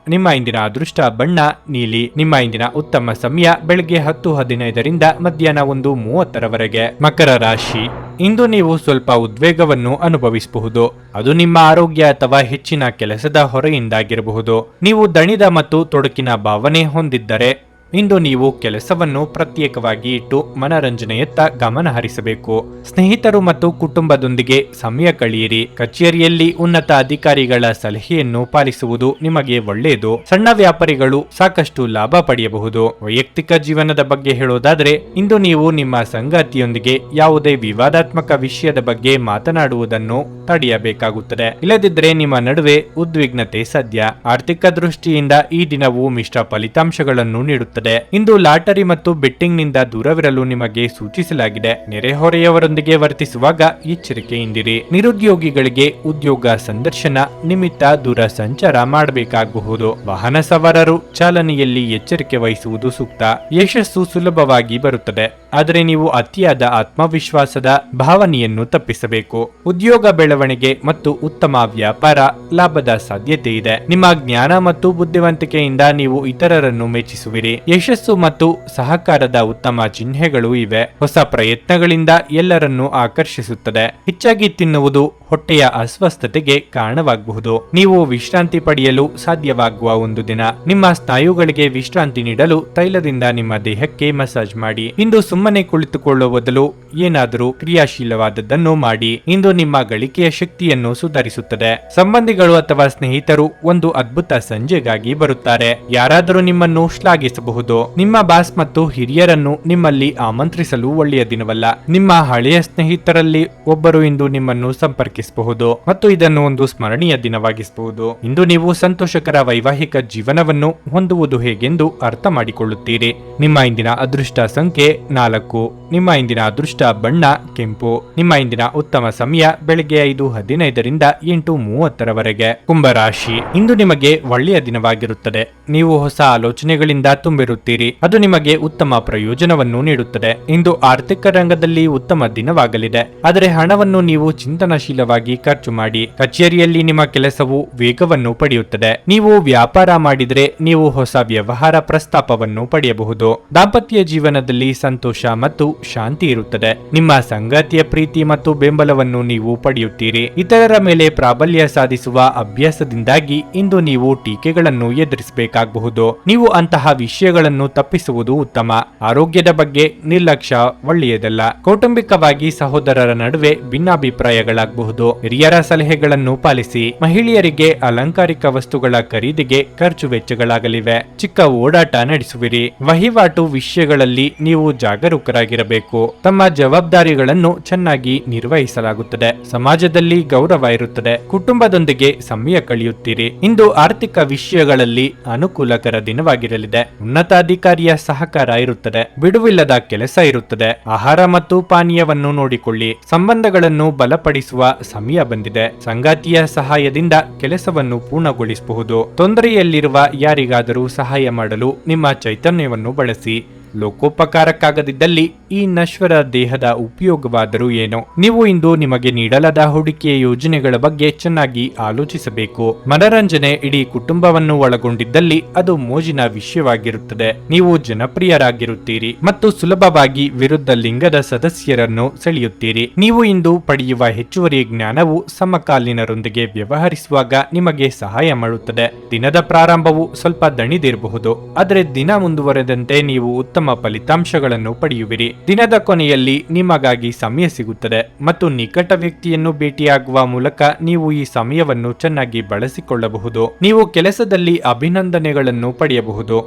ನಿಮ್ಮ ಇಂದಿನ ಅದೃಷ್ಟ ಬಣ್ಣ ನೀಲಿ. ನಿಮ್ಮ ಇಂದಿನ ಉತ್ತಮ ಸಮಯ ಬೆಳಗ್ಗೆ 10:15 ಮಧ್ಯಾಹ್ನ 1:30 ಮಕರ ರಾಶಿ. ಇಂದು ನೀವು ಸ್ವಲ್ಪ ಉದ್ವೇಗವನ್ನು ಅನುಭವಿಸಬಹುದು. ಅದು ನಿಮ್ಮ ಆರೋಗ್ಯ ಅಥವಾ ಹೆಚ್ಚಿನ ಕೆಲಸದ ಹೊರೆಯಿಂದಾಗಿರಬಹುದು. ನೀವು ದಣಿದ ಮತ್ತು ತೊಡಕಿನ ಭಾವನೆ ಹೊಂದಿದ್ದರೆ ಇಂದು ನೀವು ಕೆಲಸವನ್ನು ಪ್ರತ್ಯೇಕವಾಗಿ ಇಟ್ಟು ಮನರಂಜನೆಯತ್ತ ಗಮನ ಹರಿಸಬೇಕು. ಸ್ನೇಹಿತರು ಮತ್ತು ಕುಟುಂಬದೊಂದಿಗೆ ಸಮಯ ಕಳೆಯಿರಿ. ಕಚೇರಿಯಲ್ಲಿ ಉನ್ನತ ಅಧಿಕಾರಿಗಳ ಸಲಹೆಯನ್ನು ಪಾಲಿಸುವುದು ನಿಮಗೆ ಒಳ್ಳೆಯದು. ಸಣ್ಣ ವ್ಯಾಪಾರಿಗಳು ಸಾಕಷ್ಟು ಲಾಭ ಪಡೆಯಬಹುದು. ವೈಯಕ್ತಿಕ ಜೀವನದ ಬಗ್ಗೆ ಹೇಳೋದಾದ್ರೆ ಇಂದು ನೀವು ನಿಮ್ಮ ಸಂಗಾತಿಯೊಂದಿಗೆ ಯಾವುದೇ ವಿವಾದಾತ್ಮಕ ವಿಷಯದ ಬಗ್ಗೆ ಮಾತನಾಡುವುದನ್ನು ತಡೆಯಬೇಕಾಗುತ್ತದೆ. ಇಲ್ಲದಿದ್ದರೆ ನಿಮ್ಮ ನಡುವೆ ಉದ್ವಿಗ್ನತೆ ಸಾಧ್ಯ. ಆರ್ಥಿಕ ದೃಷ್ಟಿಯಿಂದ ಈ ದಿನವು ಮಿಶ್ರ ಫಲಿತಾಂಶಗಳನ್ನು ನೀಡುತ್ತದೆ. ಇಂದು ಲಾಟರಿ ಮತ್ತು ಬೆಟ್ಟಿಂಗ್ ನಿಂದ ದೂರವಿರಲು ನಿಮಗೆ ಸೂಚಿಸಲಾಗಿದೆ. ನೆರೆಹೊರೆಯವರೊಂದಿಗೆ ವರ್ತಿಸುವಾಗ ಎಚ್ಚರಿಕೆಯಿಂದಿರಿ. ನಿರುದ್ಯೋಗಿಗಳಿಗೆ ಉದ್ಯೋಗ ಸಂದರ್ಶನ ನಿಮಿತ್ತ ದೂರ ಸಂಚಾರ ಮಾಡಬೇಕಾಗಬಹುದು. ವಾಹನ ಸವಾರರು ಚಾಲನೆಯಲ್ಲಿ ಎಚ್ಚರಿಕೆ ವಹಿಸುವುದು ಸೂಕ್ತ. ಯಶಸ್ಸು ಸುಲಭವಾಗಿ ಬರುತ್ತದೆ, ಆದರೆ ನೀವು ಅತಿಯಾದ ಆತ್ಮವಿಶ್ವಾಸದ ಭಾವನೆಯನ್ನು ತಪ್ಪಿಸಬೇಕು. ಉದ್ಯೋಗ ಬೆಳವಣಿಗೆ ಮತ್ತು ಉತ್ತಮ ವ್ಯಾಪಾರ ಲಾಭದ ಸಾಧ್ಯತೆ ಇದೆ. ನಿಮ್ಮ ಜ್ಞಾನ ಮತ್ತು ಬುದ್ಧಿವಂತಿಕೆಯಿಂದ ನೀವು ಇತರರನ್ನು ಮೆಚ್ಚಿಸುವಿರಿ. ಯಶಸ್ಸು ಮತ್ತು ಸಹಕಾರದ ಉತ್ತಮ ಚಿಹ್ನೆಗಳು ಇವೆ. ಹೊಸ ಪ್ರಯತ್ನಗಳಿಂದ ಎಲ್ಲರನ್ನೂ ಆಕರ್ಷಿಸುತ್ತದೆ. ಹೆಚ್ಚಾಗಿ ತಿನ್ನುವುದು ಹೊಟ್ಟೆಯ ಅಸ್ವಸ್ಥತೆಗೆ ಕಾರಣವಾಗಬಹುದು. ನೀವು ವಿಶ್ರಾಂತಿ ಪಡೆಯಲು ಸಾಧ್ಯವಾಗುವ ಒಂದು ದಿನ. ನಿಮ್ಮ ಸ್ನಾಯುಗಳಿಗೆ ವಿಶ್ರಾಂತಿ ನೀಡಲು ತೈಲದಿಂದ ನಿಮ್ಮ ದೇಹಕ್ಕೆ ಮಸಾಜ್ ಮಾಡಿ. ಇಂದು ಸುಮ್ಮನೆ ಕುಳಿತುಕೊಳ್ಳುವ ಬದಲು ಏನಾದರೂ ಕ್ರಿಯಾಶೀಲವಾದದ್ದನ್ನು ಮಾಡಿ. ಇಂದು ನಿಮ್ಮ ಗಳಿಕೆಯ ಶಕ್ತಿಯನ್ನು ಸುಧಾರಿಸುತ್ತದೆ. ಸಂಬಂಧಿಗಳು ಅಥವಾ ಸ್ನೇಹಿತರು ಒಂದು ಅದ್ಭುತ ಸಂಜೆಗಾಗಿ ಬರುತ್ತಾರೆ. ಯಾರಾದರೂ ನಿಮ್ಮನ್ನು ಶ್ಲಾಘಿಸಬಹುದು. ನಿಮ್ಮ ಬಾಸ್ ಮತ್ತು ಹಿರಿಯರನ್ನು ನಿಮ್ಮಲ್ಲಿ ಆಮಂತ್ರಿಸಲು ಒಳ್ಳೆಯ ದಿನವಲ್ಲ. ನಿಮ್ಮ ಹಳೆಯ ಸ್ನೇಹಿತರಲ್ಲಿ ಒಬ್ಬರು ಇಂದು ನಿಮ್ಮನ್ನು ಸಂಪರ್ಕಿಸಬಹುದು ಮತ್ತು ಇದನ್ನು ಒಂದು ಸ್ಮರಣೀಯ ದಿನವಾಗಿಸಬಹುದು. ಇಂದು ನೀವು ಸಂತೋಷಕರ ವೈವಾಹಿಕ ಜೀವನವನ್ನು ಹೊಂದುವುದು ಹೇಗೆಂದು ಅರ್ಥ ಮಾಡಿಕೊಳ್ಳುತ್ತೀರಿ. ನಿಮ್ಮ ಇಂದಿನ ಅದೃಷ್ಟ ಸಂಖ್ಯೆ 4. ನಿಮ್ಮ ಇಂದಿನ ಅದೃಷ್ಟ ಬಣ್ಣ ಕೆಂಪು. ನಿಮ್ಮ ಇಂದಿನ ಉತ್ತಮ ಸಮಯ ಬೆಳಗ್ಗೆ 5:15 8:30 ಕುಂಭರಾಶಿ. ಇಂದು ನಿಮಗೆ ಒಳ್ಳೆಯ ದಿನವಾಗಿರುತ್ತದೆ. ನೀವು ಹೊಸ ಆಲೋಚನೆಗಳಿಂದ ತುಂಬಿರುತ್ತೀರಿ. ಅದು ನಿಮಗೆ ಉತ್ತಮ ಪ್ರಯೋಜನವನ್ನು ನೀಡುತ್ತದೆ. ಇಂದು ಆರ್ಥಿಕ ರಂಗದಲ್ಲಿ ಉತ್ತಮ ದಿನವಾಗಲಿದೆ, ಆದರೆ ಹಣವನ್ನು ನೀವು ಚಿಂತನಶೀಲವಾಗಿ ಖರ್ಚು ಮಾಡಿ. ಕಚೇರಿಯಲ್ಲಿ ನಿಮ್ಮ ಕೆಲಸವು ವೇಗವನ್ನು ಪಡೆಯುತ್ತದೆ. ನೀವು ವ್ಯಾಪಾರ ಮಾಡಿದರೆ ನೀವು ಹೊಸ ವ್ಯವಹಾರ ಪ್ರಸ್ತಾಪವನ್ನು ಪಡೆಯಬಹುದು. ದಾಂಪತ್ಯ ಜೀವನದಲ್ಲಿ ಸಂತೋಷ ಮತ್ತು ಶಾಂತಿ ಇರುತ್ತದೆ. ನಿಮ್ಮ ಸಂಗಾತಿಯ ಪ್ರೀತಿ ಮತ್ತು ಬೆಂಬಲವನ್ನು ನೀವು ಪಡೆಯುತ್ತೀರಿ. ಇತರರ ಮೇಲೆ ಪ್ರಾಬಲ್ಯ ಸಾಧಿಸುವ ಅಭ್ಯಾಸದಿಂದಾಗಿ ಇಂದು ನೀವು ಟೀಕೆಗಳನ್ನು ಎದುರಿಸಬೇಕಾಗಬಹುದು. ನೀವು ಅಂತಹ ವಿಷಯಗಳನ್ನು ತಪ್ಪಿಸುವುದು ಉತ್ತಮ. ಆರೋಗ್ಯದ ಬಗ್ಗೆ ನಿರ್ಲಕ್ಷ್ಯ ಒಳ್ಳೆಯದಲ್ಲ. ಕೌಟುಂಬಿಕವಾಗಿ ಸಹೋದರರ ನಡುವೆ ಭಿನ್ನಾಭಿಪ್ರಾಯಗಳಾಗಬಹುದು. ಹಿರಿಯರ ಸಲಹೆಗಳನ್ನು ಪಾಲಿಸಿ. ಮಹಿಳೆಯರಿಗೆ ಅಲಂಕಾರಿಕ ವಸ್ತುಗಳ ಖರೀದಿಗೆ ಖರ್ಚು ವೆಚ್ಚಗಳಾಗಲಿವೆ. ಚಿಕ್ಕ ಓಡಾಟ ನಡೆಸುವಿರಿ. ವಹಿವಾಟು ವಿಷಯಗಳಲ್ಲಿ ನೀವು ಜಾಗರೂಕರಾಗಿರಬೇಕು. ತಮ್ಮ ಜವಾಬ್ದಾರಿಗಳನ್ನು ಚೆನ್ನಾಗಿ ನಿರ್ವಹಿಸಲಾಗುತ್ತದೆ. ಸಮಾಜದಲ್ಲಿ ಗೌರವ ಇರುತ್ತದೆ. ಕುಟುಂಬದೊಂದಿಗೆ ಸಮಯ ಕಳೆಯುತ್ತೀರಿ. ಇಂದು ಆರ್ಥಿಕ ವಿಷಯಗಳಲ್ಲಿ ಅನುಕೂಲಕರ ದಿನವಾಗಿರಲಿದೆ. ಉನ್ನತಾಧಿಕಾರಿಯ ಸಹಕಾರ ಇರುತ್ತದೆ. ಬಿಡುವಿಲ್ಲದ ಕೆಲಸ ಇರುತ್ತದೆ. ಆಹಾರ ಮತ್ತು ಪಾನೀಯವನ್ನು ನೋಡಿಕೊಳ್ಳಿ. ಸಂಬಂಧಗಳನ್ನು ಬಲಪಡಿಸುವ ಸಮಯ ಬಂದಿದೆ. ಸಂಗಾತಿಯ ಸಹಾಯದಿಂದ ಕೆಲಸವನ್ನು ಪೂರ್ಣಗೊಳಿಸಬಹುದು. ತೊಂದರೆಯಲ್ಲಿರುವ ಯಾರಿಗಾದರೂ ಸಹಾಯ ಮಾಡಲು ನಿಮ್ಮ ಚೈತನ್ಯವನ್ನು ಬಳಸಿ. ಲೋಕೋಪಕಾರಕ್ಕಾಗದಿದ್ದಲ್ಲಿ ಈ ನಶ್ವರ ದೇಹದ ಉಪಯೋಗವಾದರೂ ಏನೋ. ನೀವು ಇಂದು ನಿಮಗೆ ನೀಡಲಾದ ಹೂಡಿಕೆಯ ಯೋಜನೆಗಳ ಬಗ್ಗೆ ಚೆನ್ನಾಗಿ ಆಲೋಚಿಸಬೇಕು. ಮನರಂಜನೆ ಇಡೀ ಕುಟುಂಬವನ್ನು ಒಳಗೊಂಡಿದ್ದಲ್ಲಿ ಅದು ಮೋಜಿನ ವಿಷಯವಾಗಿರುತ್ತದೆ. ನೀವು ಜನಪ್ರಿಯರಾಗಿರುತ್ತೀರಿ ಮತ್ತು ಸುಲಭವಾಗಿ ವಿರುದ್ಧ ಲಿಂಗದ ಸದಸ್ಯರನ್ನು ಸೆಳೆಯುತ್ತೀರಿ. ನೀವು ಇಂದು ಪಡೆಯುವ ಹೆಚ್ಚುವರಿ ಜ್ಞಾನವು ಸಮಕಾಲೀನರೊಂದಿಗೆ ವ್ಯವಹರಿಸುವಾಗ ನಿಮಗೆ ಸಹಾಯ ಮಾಡುತ್ತದೆ. ದಿನದ ಪ್ರಾರಂಭವು ಸ್ವಲ್ಪ ದಣಿದಿರಬಹುದು, ಆದರೆ ದಿನ ಮುಂದುವರೆದಂತೆ ನೀವು ಉತ್ತಮ ಫಲಿತಾಂಶಗಳನ್ನು ಪಡೆಯುವಿರಿ. ದಿನದ ಕೊನೆಯಲ್ಲಿ ನಿಮಗಾಗಿ ಸಮಯ ಸಿಗುತ್ತದೆ ಮತ್ತು ನಿಕಟ ವ್ಯಕ್ತಿಯನ್ನು ಭೇಟಿಯಾಗುವ ಮೂಲಕ ನೀವು ಈ ಸಮಯವನ್ನು ಚೆನ್ನಾಗಿ ಬಳಸಿಕೊಳ್ಳಬಹುದು. ನೀವು ಕೆಲಸದಲ್ಲಿ ಅಭಿನಂದನೆಗಳನ್ನು ಪಡೆಯಬಹುದು.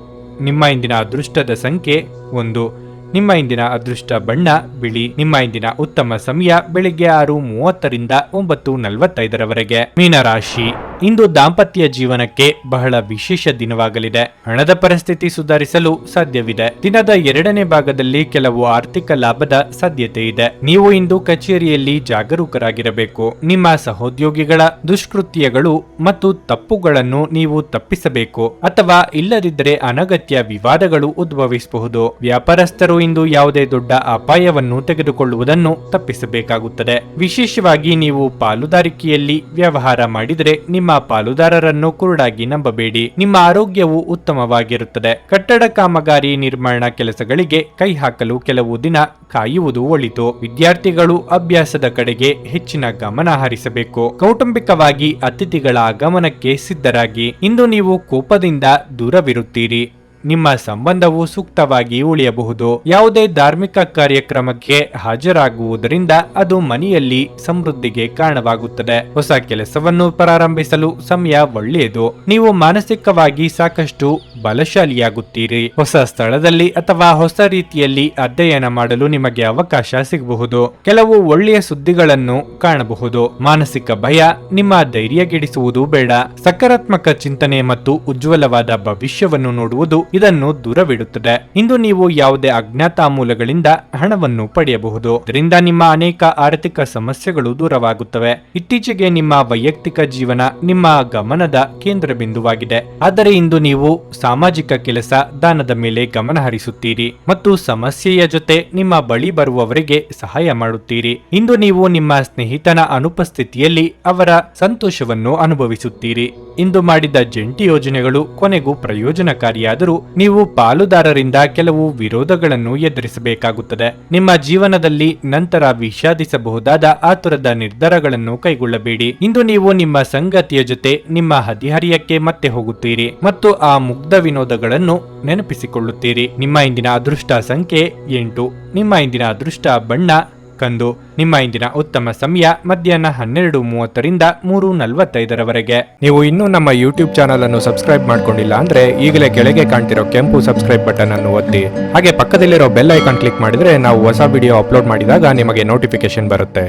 ನಿಮ್ಮ ಇಂದಿನ ಅದೃಷ್ಟದ ಸಂಖ್ಯೆ 1. ನಿಮ್ಮ ಇಂದಿನ ಅದೃಷ್ಟ ಬಣ್ಣ ಬಿಳಿ. ನಿಮ್ಮ ಇಂದಿನ ಉತ್ತಮ ಸಮಯ ಬೆಳಿಗ್ಗೆ 6:30ರಿಂದ 9:45ರವರೆಗೆ. ಮೀನರಾಶಿ, ಇಂದು ದಾಂಪತ್ಯ ಜೀವನಕ್ಕೆ ಬಹಳ ವಿಶೇಷ ದಿನವಾಗಲಿದೆ. ಹಣದ ಪರಿಸ್ಥಿತಿ ಸುಧಾರಿಸಲು ಸಾಧ್ಯವಿದೆ. ದಿನದ 2ನೇ ಭಾಗದಲ್ಲಿ ಕೆಲವು ಆರ್ಥಿಕ ಲಾಭದ ಸಾಧ್ಯತೆ ಇದೆ. ನೀವು ಇಂದು ಕಚೇರಿಯಲ್ಲಿ ಜಾಗರೂಕರಾಗಿರಬೇಕು. ನಿಮ್ಮ ಸಹೋದ್ಯೋಗಿಗಳ ದುಷ್ಕೃತ್ಯಗಳು ಮತ್ತು ತಪ್ಪುಗಳನ್ನು ನೀವು ತಪ್ಪಿಸಬೇಕು, ಅಥವಾ ಇಲ್ಲದಿದ್ದರೆ ಅನಗತ್ಯ ವಿವಾದಗಳು ಉದ್ಭವಿಸಬಹುದು. ವ್ಯಾಪಾರಸ್ಥರು ಇಂದು ಯಾವುದೇ ದೊಡ್ಡ ಅಪಾಯವನ್ನು ತೆಗೆದುಕೊಳ್ಳುವುದನ್ನು ತಪ್ಪಿಸಬೇಕಾಗುತ್ತದೆ. ವಿಶೇಷವಾಗಿ ನೀವು ಪಾಲುದಾರಿಕೆಯಲ್ಲಿ ವ್ಯವಹಾರ ಮಾಡಿದರೆ ನಿಮ್ಮ ಪಾಲುದಾರರನ್ನು ಕುರುಡಾಗಿ ನಂಬಬೇಡಿ. ನಿಮ್ಮ ಆರೋಗ್ಯವು ಉತ್ತಮವಾಗಿರುತ್ತದೆ. ಕಟ್ಟಡ ಕಾಮಗಾರಿ ನಿರ್ಮಾಣ ಕೆಲಸಗಳಿಗೆ ಕೈ ಹಾಕಲು ಕೆಲವು ದಿನ ಕಾಯುವುದು ಒಳಿತು. ವಿದ್ಯಾರ್ಥಿಗಳು ಅಭ್ಯಾಸದ ಕಡೆಗೆ ಹೆಚ್ಚಿನ ಗಮನ ಹರಿಸಬೇಕು. ಕೌಟುಂಬಿಕವಾಗಿ ಅತಿಥಿಗಳ ಆಗಮನಕ್ಕೆ ಸಿದ್ಧರಾಗಿ. ಇಂದು ನೀವು ಕೋಪದಿಂದ ದೂರವಿರುತ್ತೀರಿ. ನಿಮ್ಮ ಸಂಬಂಧವು ಸೂಕ್ತವಾಗಿ ಉಳಿಯಬಹುದು. ಯಾವುದೇ ಧಾರ್ಮಿಕ ಕಾರ್ಯಕ್ರಮಕ್ಕೆ ಹಾಜರಾಗುವುದರಿಂದ ಅದು ಮನೆಯಲ್ಲಿ ಸಮೃದ್ಧಿಗೆ ಕಾರಣವಾಗುತ್ತದೆ. ಹೊಸ ಕೆಲಸವನ್ನು ಪ್ರಾರಂಭಿಸಲು ಸಮಯ ಒಳ್ಳೆಯದು. ನೀವು ಮಾನಸಿಕವಾಗಿ ಸಾಕಷ್ಟು ಬಲಶಾಲಿಯಾಗುತ್ತೀರಿ. ಹೊಸ ಸ್ಥಳದಲ್ಲಿ ಅಥವಾ ಹೊಸ ರೀತಿಯಲ್ಲಿ ಅಧ್ಯಯನ ಮಾಡಲು ನಿಮಗೆ ಅವಕಾಶ ಸಿಗಬಹುದು. ಕೆಲವು ಒಳ್ಳೆಯ ಸುದ್ದಿಗಳನ್ನು ಕಾಣಬಹುದು. ಮಾನಸಿಕ ಭಯ ನಿಮ್ಮ ಧೈರ್ಯಗೆಡಿಸುವುದು ಬೇಡ. ಸಕಾರಾತ್ಮಕ ಚಿಂತನೆ ಮತ್ತು ಉಜ್ವಲವಾದ ಭವಿಷ್ಯವನ್ನು ನೋಡುವುದು ಇದನ್ನು ದೂರವಿಡುತ್ತದೆ. ಇಂದು ನೀವು ಯಾವುದೇ ಅಜ್ಞಾತ ಮೂಲಗಳಿಂದ ಹಣವನ್ನು ಪಡೆಯಬಹುದು. ಇದರಿಂದ ನಿಮ್ಮ ಅನೇಕ ಆರ್ಥಿಕ ಸಮಸ್ಯೆಗಳು ದೂರವಾಗುತ್ತವೆ. ಇತ್ತೀಚೆಗೆ ನಿಮ್ಮ ವೈಯಕ್ತಿಕ ಜೀವನ ನಿಮ್ಮ ಗಮನದ ಕೇಂದ್ರ ಬಿಂದುವಾಗಿದೆ. ಆದರೆ ಇಂದು ನೀವು ಸಾಮಾಜಿಕ ಕೆಲಸ, ದಾನದ ಮೇಲೆ ಗಮನ ಹರಿಸುತ್ತೀರಿ ಮತ್ತು ಸಮಸ್ಯೆಯ ಜೊತೆ ನಿಮ್ಮ ಬಳಿ ಬರುವವರಿಗೆ ಸಹಾಯ ಮಾಡುತ್ತೀರಿ. ಇಂದು ನೀವು ನಿಮ್ಮ ಸ್ನೇಹಿತನ ಅನುಪಸ್ಥಿತಿಯಲ್ಲಿ ಅವರ ಸಂತೋಷವನ್ನು ಅನುಭವಿಸುತ್ತೀರಿ. ಇಂದು ಮಾಡಿದ ಜಂಟಿ ಯೋಜನೆಗಳು ಕೊನೆಗೂ ಪ್ರಯೋಜನಕಾರಿಯಾದರೂ ನೀವು ಪಾಲುದಾರರಿಂದ ಕೆಲವು ವಿರೋಧಗಳನ್ನು ಎದುರಿಸಬೇಕಾಗುತ್ತದೆ. ನಿಮ್ಮ ಜೀವನದಲ್ಲಿ ನಂತರ ವಿಷಾದಿಸಬಹುದಾದ ಆತುರದ ನಿರ್ಧಾರಗಳನ್ನು ಕೈಗೊಳ್ಳಬೇಡಿ. ಇಂದು ನೀವು ನಿಮ್ಮ ಸಂಗಾತಿಯ ಜೊತೆ ನಿಮ್ಮ ಹದಿಹರಿಯಕ್ಕೆ ಮತ್ತೆ ಹೋಗುತ್ತೀರಿ ಮತ್ತು ಆ ಮುಗ್ಧ ವಿನೋದಗಳನ್ನು ನೆನಪಿಸಿಕೊಳ್ಳುತ್ತೀರಿ. ನಿಮ್ಮ ಇಂದಿನ ಅದೃಷ್ಟ ಸಂಖ್ಯೆ 8. ನಿಮ್ಮ ಇಂದಿನ ಅದೃಷ್ಟ ಬಣ್ಣ ಕಂದು. ನಿಮ್ಮ ಇಂದಿನ ಉತ್ತಮ ಸಮಯ ಮಧ್ಯಾಹ್ನ 12:30ರಿಂದ 3:45ರವರೆಗೆ. ನೀವು ಇನ್ನೂ ನಮ್ಮ ಯೂಟ್ಯೂಬ್ ಚಾನಲ್ ಅನ್ನು ಸಬ್ಸ್ಕ್ರೈಬ್ ಮಾಡ್ಕೊಂಡಿಲ್ಲ ಅಂದ್ರೆ ಈಗಲೇ ಕೆಳಗೆ ಕಾಣ್ತಿರೋ ಕೆಂಪು ಸಬ್ಸ್ಕ್ರೈಬ್ ಬಟನ್ ಅನ್ನು ಒತ್ತಿ. ಹಾಗೆ ಪಕ್ಕದಲ್ಲಿರೋ ಬೆಲ್ ಐಕಾನ್ ಕ್ಲಿಕ್ ಮಾಡಿದ್ರೆ ನಾವು ಹೊಸ ವಿಡಿಯೋ ಅಪ್ಲೋಡ್ ಮಾಡಿದಾಗ ನಿಮಗೆ ನೋಟಿಫಿಕೇಶನ್ ಬರುತ್ತೆ.